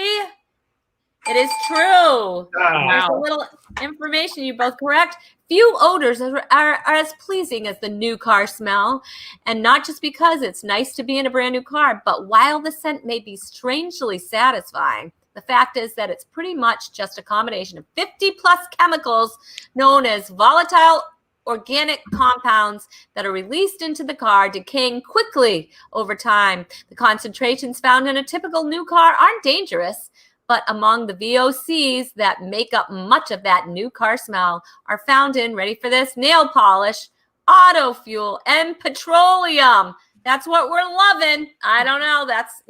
it is true. There's a little information. You both correct. Few odors are as pleasing as the new car smell. And not just because it's nice to be in a brand new car, but while the scent may be strangely satisfying, the fact is that it's pretty much just a combination of 50 plus chemicals known as volatile organic compounds that are released into the car, decaying quickly over time. The concentrations found in a typical new car aren't dangerous, but among the VOCs that make up much of that new car smell are found in, ready for this, nail polish, auto fuel, and petroleum. That's what we're loving. I don't know. That's,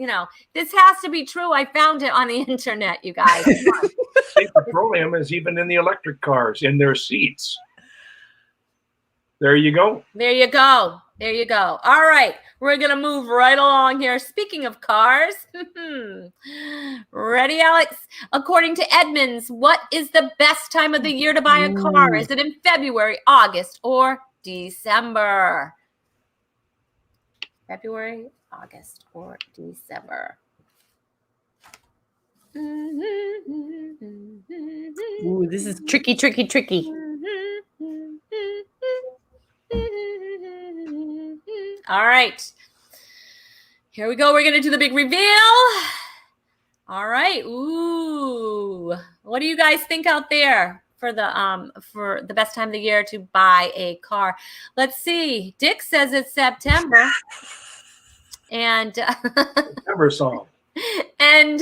this has to be true. I found it on the internet, you guys. See, petroleum is even in the electric cars, in their seats. There you go. There you go. There you go. All right. We're going to move right along here. Speaking of cars. Ready, Alex? According to Edmunds, what is the best time of the year to buy a car? Is it in February, August, or December? February, August, or December? Ooh, this is tricky. All right. Here we go. We're going to do the big reveal. All right. Ooh. What do you guys think out there for the best time of the year to buy a car? Let's see. Dick says it's September. And September song. And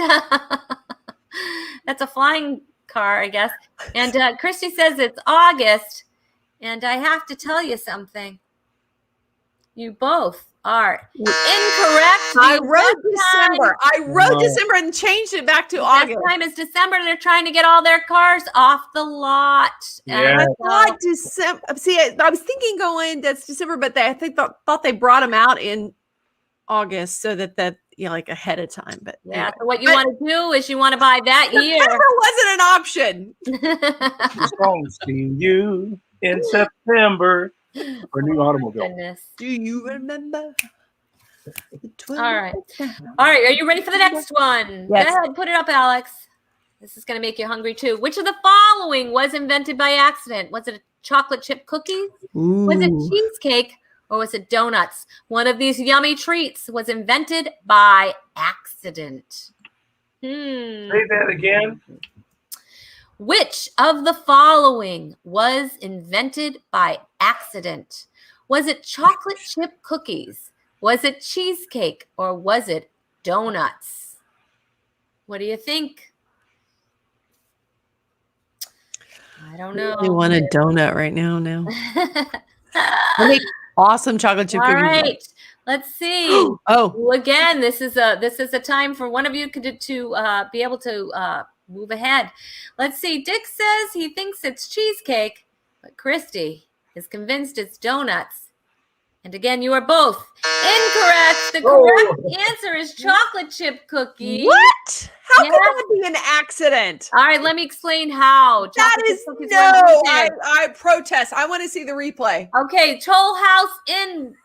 that's a flying car, I guess. And Christy says it's August. And I have to tell you something. You both are incorrect. I The wrote best time- December. I wrote December and changed it back to the August. best time is December. And they're trying to get all their cars off the lot. Yeah. And I so- thought December. See, I was thinking going that's December, but I think thought they brought them out in August so that like ahead of time. But yeah. anyway. So what you want to do is you want to buy that year. September wasn't an option. Song, see you in September for a new automobile. Goodness. Do you remember? All right. All right. Are you ready for the next one? Yes. Go ahead. Put it up, Alex. This is going to make you hungry too. Which of the following was invented by accident? Was it a chocolate chip cookie? Was it cheesecake? Or was it donuts? One of these yummy treats was invented by accident. Say that again. Which of the following was invented by accident? Was it chocolate chip cookies? Was it cheesecake? Or was it donuts? What do you think? I don't know. I want a donut right now. I make awesome chocolate chip All cookies. right. Let's see. Oh, Well, again, this is a time for one of you to be able to move ahead. Let's see. Dick says he thinks it's cheesecake, but Christy is convinced it's donuts. And again, you are both incorrect. The correct answer is chocolate chip cookie. what? How Yes. could that be an accident? All right, let me explain how. That Chocolate chip is cookies no. were invented. I protest. I want to see the replay. Okay, Toll House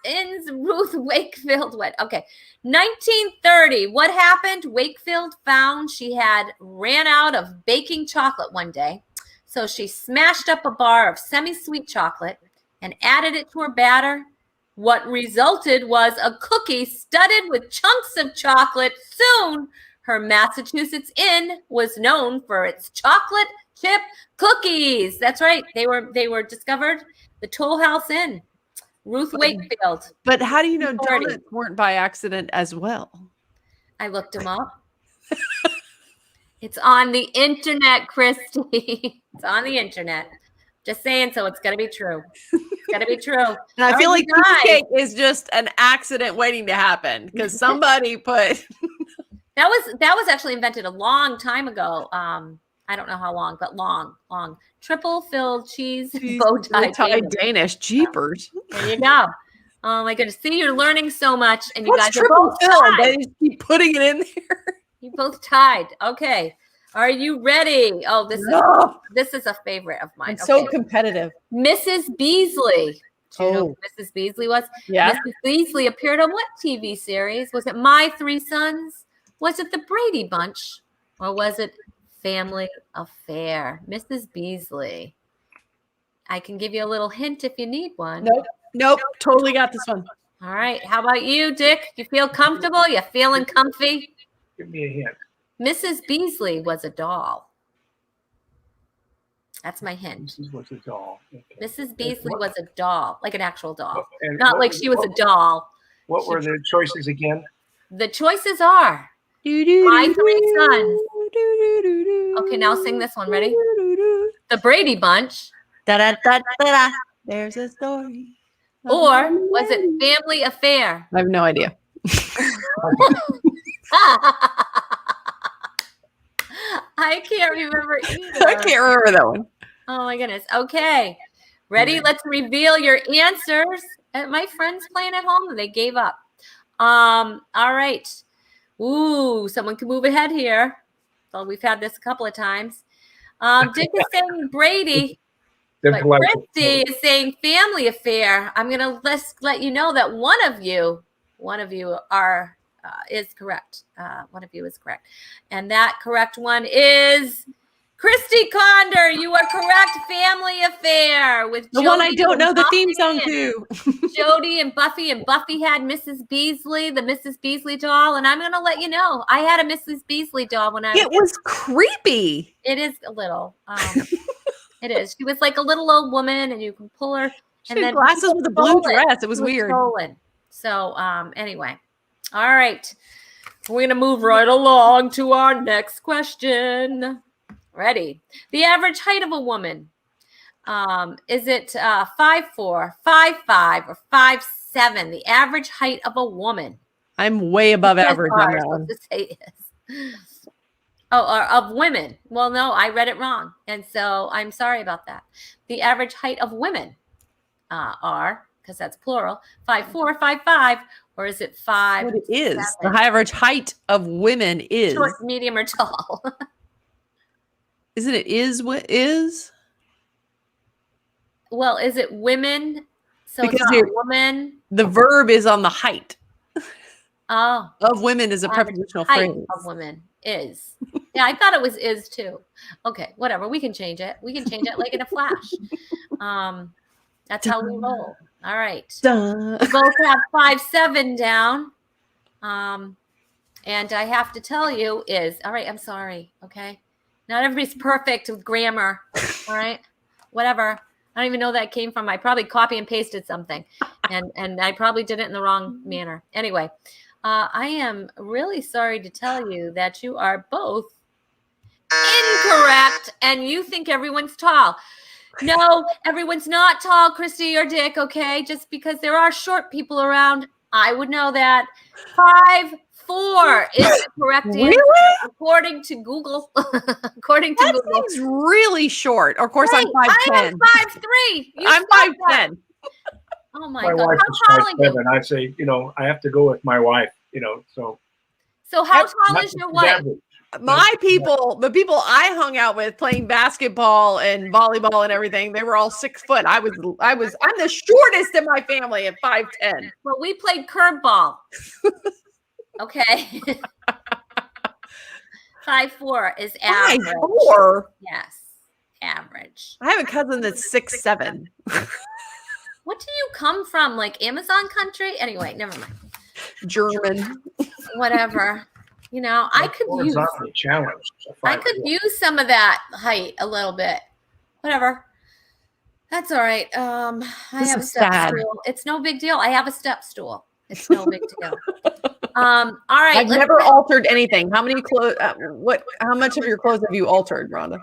ins Ruth Wakefield went. Okay, 1930. What happened? Wakefield found she had ran out of baking chocolate one day. So she smashed up a bar of semi-sweet chocolate and added it to her batter. What resulted was a cookie studded with chunks of chocolate. Soon, her Massachusetts Inn was known for its chocolate chip cookies. That's right. They were discovered. The Toll House Inn. Ruth Wakefield. But how do you know 30. donuts weren't by accident as well? I looked them up. It's on the internet, Christy. It's on the internet. Just saying, so it's gonna be true. It's gonna be true. And I feel Oh, like you guys. cheesecake is just an accident waiting to happen because somebody put. That was actually invented a long time ago. I don't know how long, but long. Triple filled cheese bow tie. Thai Danish jeepers. There you go. Oh my goodness. See, you're learning so much, and you What's guys are triple both filled? tied. They just keep putting it in there. You both tied. Okay. Are you ready? Oh, this is a favorite of mine. I'm so Okay. competitive. Mrs. Beasley. Do you know Oh. who Mrs. Beasley was? Yeah. Mrs. Beasley appeared on what TV series? Was it My Three Sons? Was it The Brady Bunch? Or was it Family Affair? Mrs. Beasley. I can give you a little hint if you need one. Nope. Totally got this one. All right. How about you, Dick? You feel comfortable? You feeling comfy? Give me a hint. Mrs. Beasley was a doll. That's my hint. This was a doll. Okay. Mrs. Beasley was a doll, like an actual doll. And Not what like was- she was a doll. What were the choices again? The choices are My Three Sons. Okay, now sing this one. Ready? The Brady Bunch. Da-da-da-da-da. There's a story. Or was it Family Affair? I have no idea. I can't remember either. I can't remember that one. Oh my goodness. Okay. Ready? Let's reveal your answers. My friends playing at home, they gave up. All right. Ooh, someone can move ahead here. So we've had this a couple of times. Dick is saying Brady, but Christy is saying Family Affair. I'm gonna let you know that one of you is correct. One of you is correct, and that correct one is Christy Condor. You are correct. Family Affair with The one I Jody don't know the theme Buffy song to. Jody and Buffy had Mrs. Beasley, the Mrs. Beasley doll, and I'm gonna let you know I had a Mrs. Beasley doll when I was. It was creepy. It is a little. It is. She was like a little old woman, and you can pull her. She had glasses with a blue dress. It was weird. Stolen. So anyway, all right, we're gonna move right along to our next question. Ready? The average height of a woman. Is it 5'4", 5'5", or 5'7"? The average height of a woman. I'm way above average on that one. Let's say is. Oh, or of women. Well, no, I read it wrong, and so I'm sorry about that. The average height of women are, because that's plural, 5'4", 5'5", or is it 5'7"? What it is. The average height of women is. Short, medium, or tall? Isn't it is what is? Well, is it women? So Because it's not woman. The verb is on the height. Oh. Of women is a prepositional height phrase. Of women is. Yeah, I thought it was is too. Okay, whatever. We can change it. We can change it like in a flash. That's how we roll. All right. Duh. We both have 5'7" down. And I have to tell you is, all right, I'm sorry. Okay. Not everybody's perfect with grammar. All right. Whatever. I don't even know that came from. I probably copy and pasted something, and I probably did it in the wrong manner. Anyway, I am really sorry to tell you that you are both incorrect, and you think everyone's tall. No, everyone's not tall, Christy or Dick. Okay, just because there are short people around, I would know that. 5'4" is the correct answer, Really? according to Google. According to That Google. seems really short. Of course, Right, I'm 5'10". I'm 5'3". I'm 5'10". Oh my My God! wife How is tall are you? 5'7". I say, I have to go with my wife. So So how tall not is your the wife? average. My people, the people I hung out with playing basketball and volleyball and everything, they were all 6 foot. I'm the shortest in my family at 5'10". Well, we played curveball. Okay. 5'4" is average. 5'4"? Yes, average. I have a cousin that's 6'7". What do you come from? Like Amazon country? Anyway, never mind. German. Whatever. I could use. Horizontally challenged. I could use some of that height a little bit. Whatever. That's all right. I This have a is step sad. stool. It's no big deal. I have a step stool. It's no big deal. All right. I've never altered anything. How many clothes? How much of your clothes have you altered, Rhonda?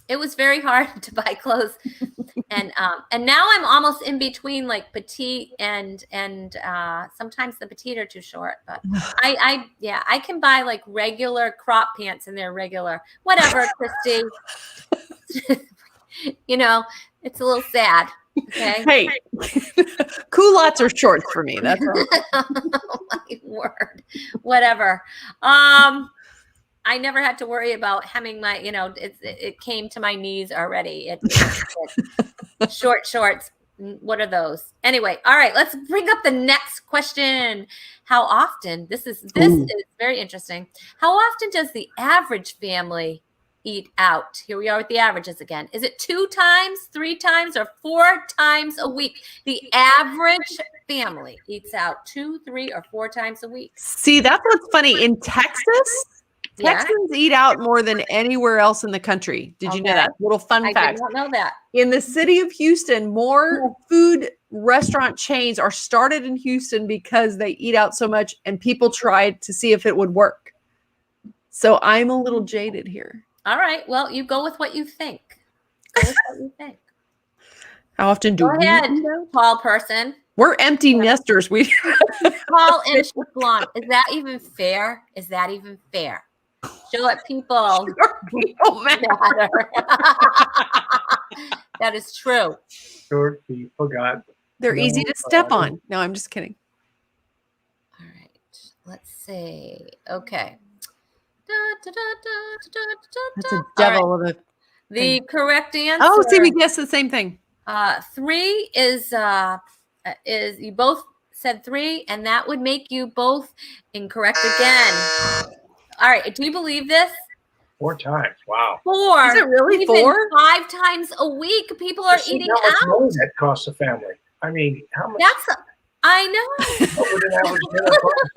It was very hard to buy clothes, and now I'm almost in between like petite and sometimes the petite are too short, but I can buy like regular crop pants and they're regular. Whatever, Christy. It's a little sad. Okay. Hey, culottes are shorts for me. That's all. My word. Whatever. I never had to worry about hemming my, it came to my knees already. Short shorts. What are those? Anyway, all right, let's bring up the next question. How often, this is very interesting. How often does the average family eat out? Here we are with the averages again. Is it 2 times, 3 times, or 4 times a week? The average family eats out 2, 3, or 4 times a week. See, that's what's funny. In Texas, Texans eat out more than anywhere else in the country. Did you know that? Little fun fact. I did not know that. In the city of Houston, more food restaurant chains are started in Houston because they eat out so much and people tried to see if it would work. So I'm a little jaded here. All right. Well, you go with what you think. Go with what you think. How often do Go ahead, tall person. We're empty nesters. We tall and blonde. Is that even fair? Is that even fair? Short people. Short people matter. That is true. Short people got. They're easy to step on. No, I'm just kidding. All right. Let's see. Okay. That's a devil of a. The correct answer. Oh, see, we guessed the same thing. 3 is you both said 3, and that would make you both incorrect again. All right. Do you believe this? 4 times. Wow. 4. Is it really even 4? 5 times a week. People are eating how much out. money that costs a family. I mean, how much? I know. What would an average dinner cost?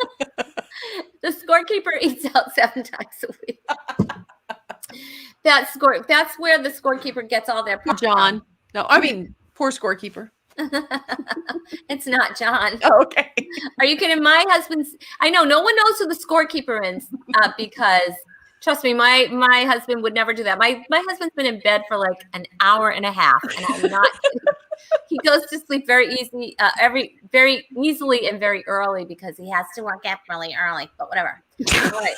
The scorekeeper eats out 7 times a week. That's where the scorekeeper gets all their points. John. No, I mean, poor scorekeeper. It's not John. Oh, okay. Are you kidding? My husband's. I know no one knows who the scorekeeper is because Trust me, my husband would never do that. My husband's been in bed for like an hour and a half, and I'm not. He goes to sleep very easily and very early because he has to work out really early. But whatever. All right.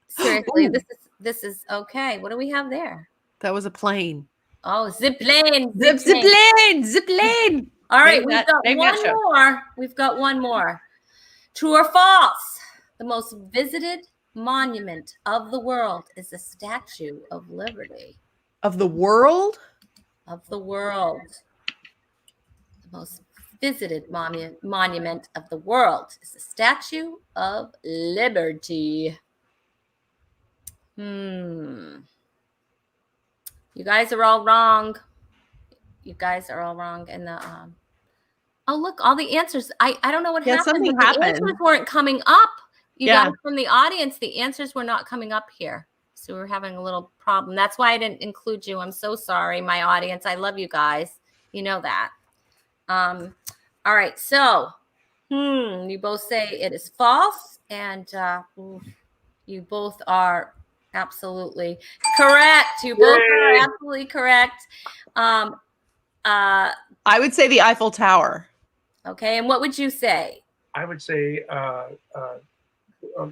Seriously, this is okay. What do we have there? That was a plane. Oh, zip lane. Zip lane. All right, Name we've that- got name that one show. more. We've got one more. True or false? The most visited monument of the world is the Statue of Liberty. Of the world? Of the world. The most visited monument of the world is the Statue of Liberty. You guys are all wrong. You guys are all wrong. And the oh look, all the answers. I don't know what happened. Something but happened. The answers weren't coming up. You Yeah. guys from the audience, the answers were not coming up here. So we're having a little problem. That's why I didn't include you. I'm so sorry, my audience. I love you guys. You know that. All right. So you both say it is false, and you both are absolutely correct. You both are absolutely correct. I would say the Eiffel Tower. Okay. And what would you say? I would say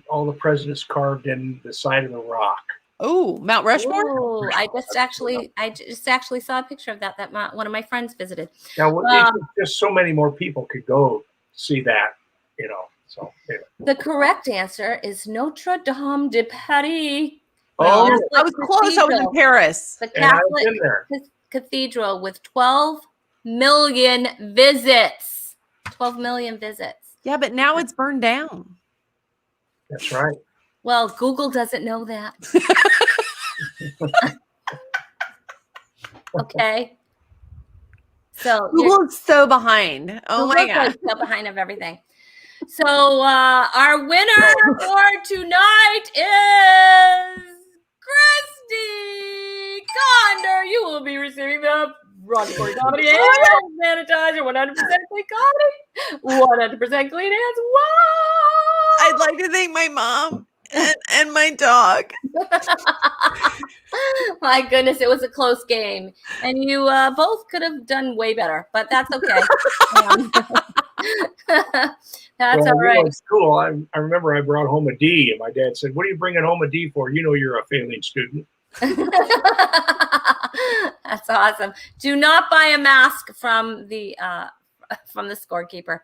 all the presidents carved in the side of the rock. Oh, Mount Rushmore? Ooh, I just actually saw a picture of that one of my friends visited. Now, just so many more people could go see that, you know. So anyway. The correct answer is Notre Dame de Paris. Oh, I was close. I was in Paris. The and I've Catholic been there. cathedral with 12 million visits. 12 million visits. Yeah, but now it's burned down. That's right. Well, Google doesn't know that. Okay. So Google's so behind. Oh my Google's God. like so behind of everything. So our winner for tonight is Christy Condor. You will be receiving the Rhonda Corey Comedy and sanitizer, 100% clean comedy, 100% clean hands. Wow! I'd like to thank my mom and my dog. My goodness, it was a close game, and you both could have done way better, but that's okay. That's all right. In school, I remember I brought home a D, and my dad said, "What are you bringing home a D for? You know you're a failing student." That's awesome. Do not buy a mask from the scorekeeper.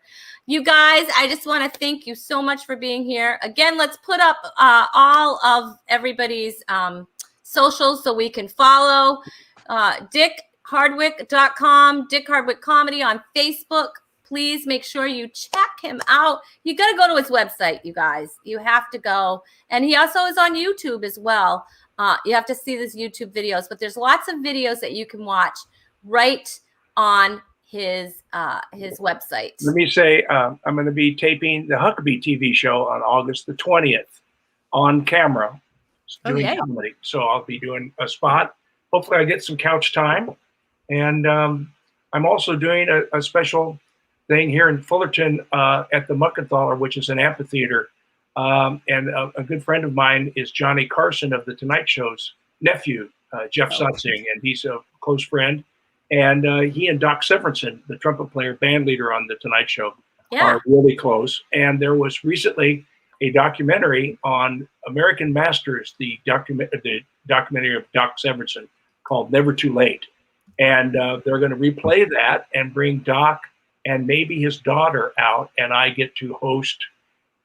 You guys, I just want to thank you so much for being here. Again, let's put up all of everybody's socials so we can follow. DickHardwick.com, Dick Hardwick Comedy on Facebook. Please make sure you check him out. You got to go to his website, you guys. You have to go. And he also is on YouTube as well. You have to see his YouTube videos, but there's lots of videos that you can watch right on his website. Let me say, I'm going to be taping the Huckabee TV show on August the 20th on camera, doing comedy. So I'll be doing a spot. Hopefully I get some couch time. And I'm also doing a special thing here in Fullerton at the Muckenthaler, which is an amphitheater. And a good friend of mine is Johnny Carson of The Tonight Show's nephew, Jeff Sutzing, and he's a close friend. And he and Doc Severinsen, the trumpet player, band leader on The Tonight Show, are really close. And there was recently a documentary on American Masters, the documentary of Doc Severinsen called Never Too Late. And they're going to replay that and bring Doc and maybe his daughter out, and I get to host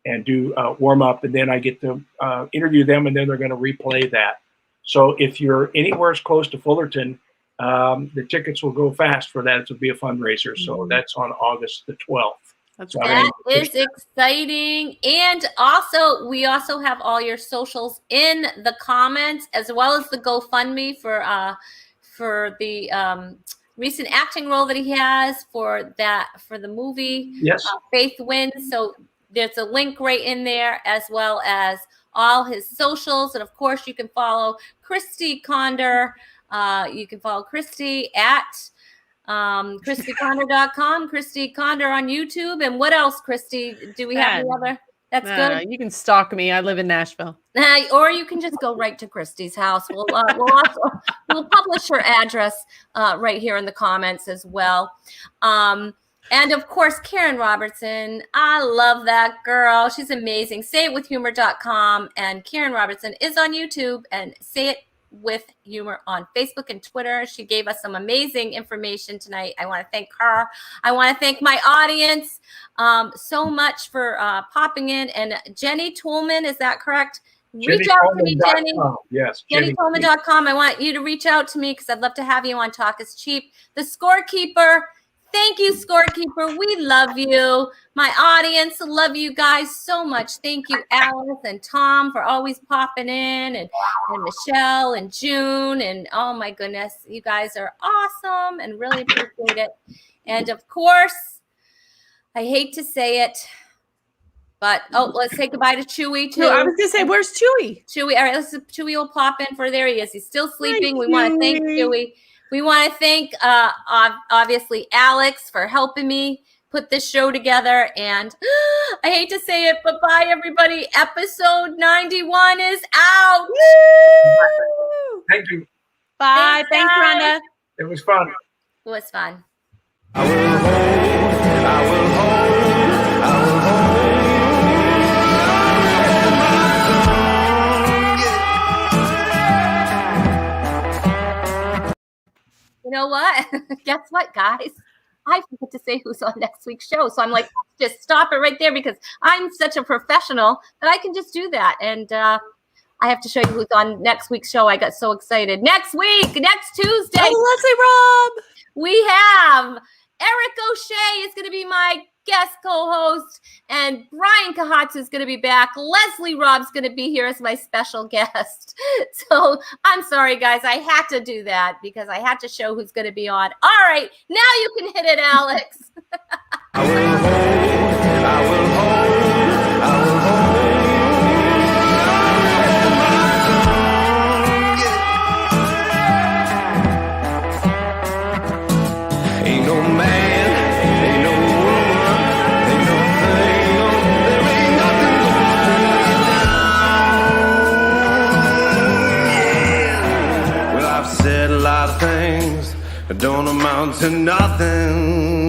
and do warm up, and then I get to interview them, and then they're going to replay that. So if you're anywhere close to Fullerton, the tickets will go fast for that. It'll be a fundraiser. So that's on August the 12th. That is exciting. And also, we also have all your socials in the comments, as well as the GoFundMe for the recent acting role that he has for the movie. Yes. Faith Wins. So there's a link right in there, as well as all his socials. And of course, you can follow Christy Condor. You can follow Christy at ChristyCondor.com, Christy Condor on YouTube. And what else, Christy? Do we have any other? That's good. You can stalk me. I live in Nashville. Or you can just go right to Christy's house. We'll publish her address right here in the comments as well. And of course, Karen Robertson. I love that girl. She's amazing. SayItWithHumor.com. And Karen Robertson is on YouTube, and Say It With Humor on Facebook and Twitter. She gave us some amazing information tonight. I want to thank her. I want to thank my audience so much for popping in. And Jenny Toolman, is that correct? Reach out to me, Jenny. Yes, JennyToolman.com. I want you to reach out to me because I'd love to have you on Talk is Cheap. The Scorekeeper. Thank you, Scorekeeper. We love you. My audience love you guys so much. Thank you, Alice and Tom, for always popping in, and Michelle and June. And oh my goodness, you guys are awesome and really appreciate it. And of course, I hate to say it, but let's say goodbye to Chewy too. I was gonna say, where's Chewy? Chewy, all right, Chewy will pop in for there he is. He's still sleeping. We want to thank Chewy. We want to thank, obviously, Alex for helping me put this show together. And I hate to say it, but bye, everybody. Episode 91 is out. Woo! Thank you. Bye. Thanks, Rhonda. It was fun. It was fun. I will hold, I will hold, I will hold. You know what? Guess what, guys? I forget to say who's on next week's show. So I'm like, just stop it right there because I'm such a professional that I can just do that. And I have to show you who's on next week's show. I got so excited. Next week, next Tuesday. Oh, Leslie Robb. We have Eric O'Shea is going to be my guest co-host, and Brian Kahatsu is going to be back. Leslie Robb's going to be here as my special guest. So I'm sorry, guys. I had to do that because I had to show who's going to be on. All right. Now you can hit it, Alex. I will hold, I will hold, I will hold. Ain't no man, ain't no woman, ain't no thing, no, there ain't nothing going on. Yeah. Well, I've said a lot of things that don't amount to nothing.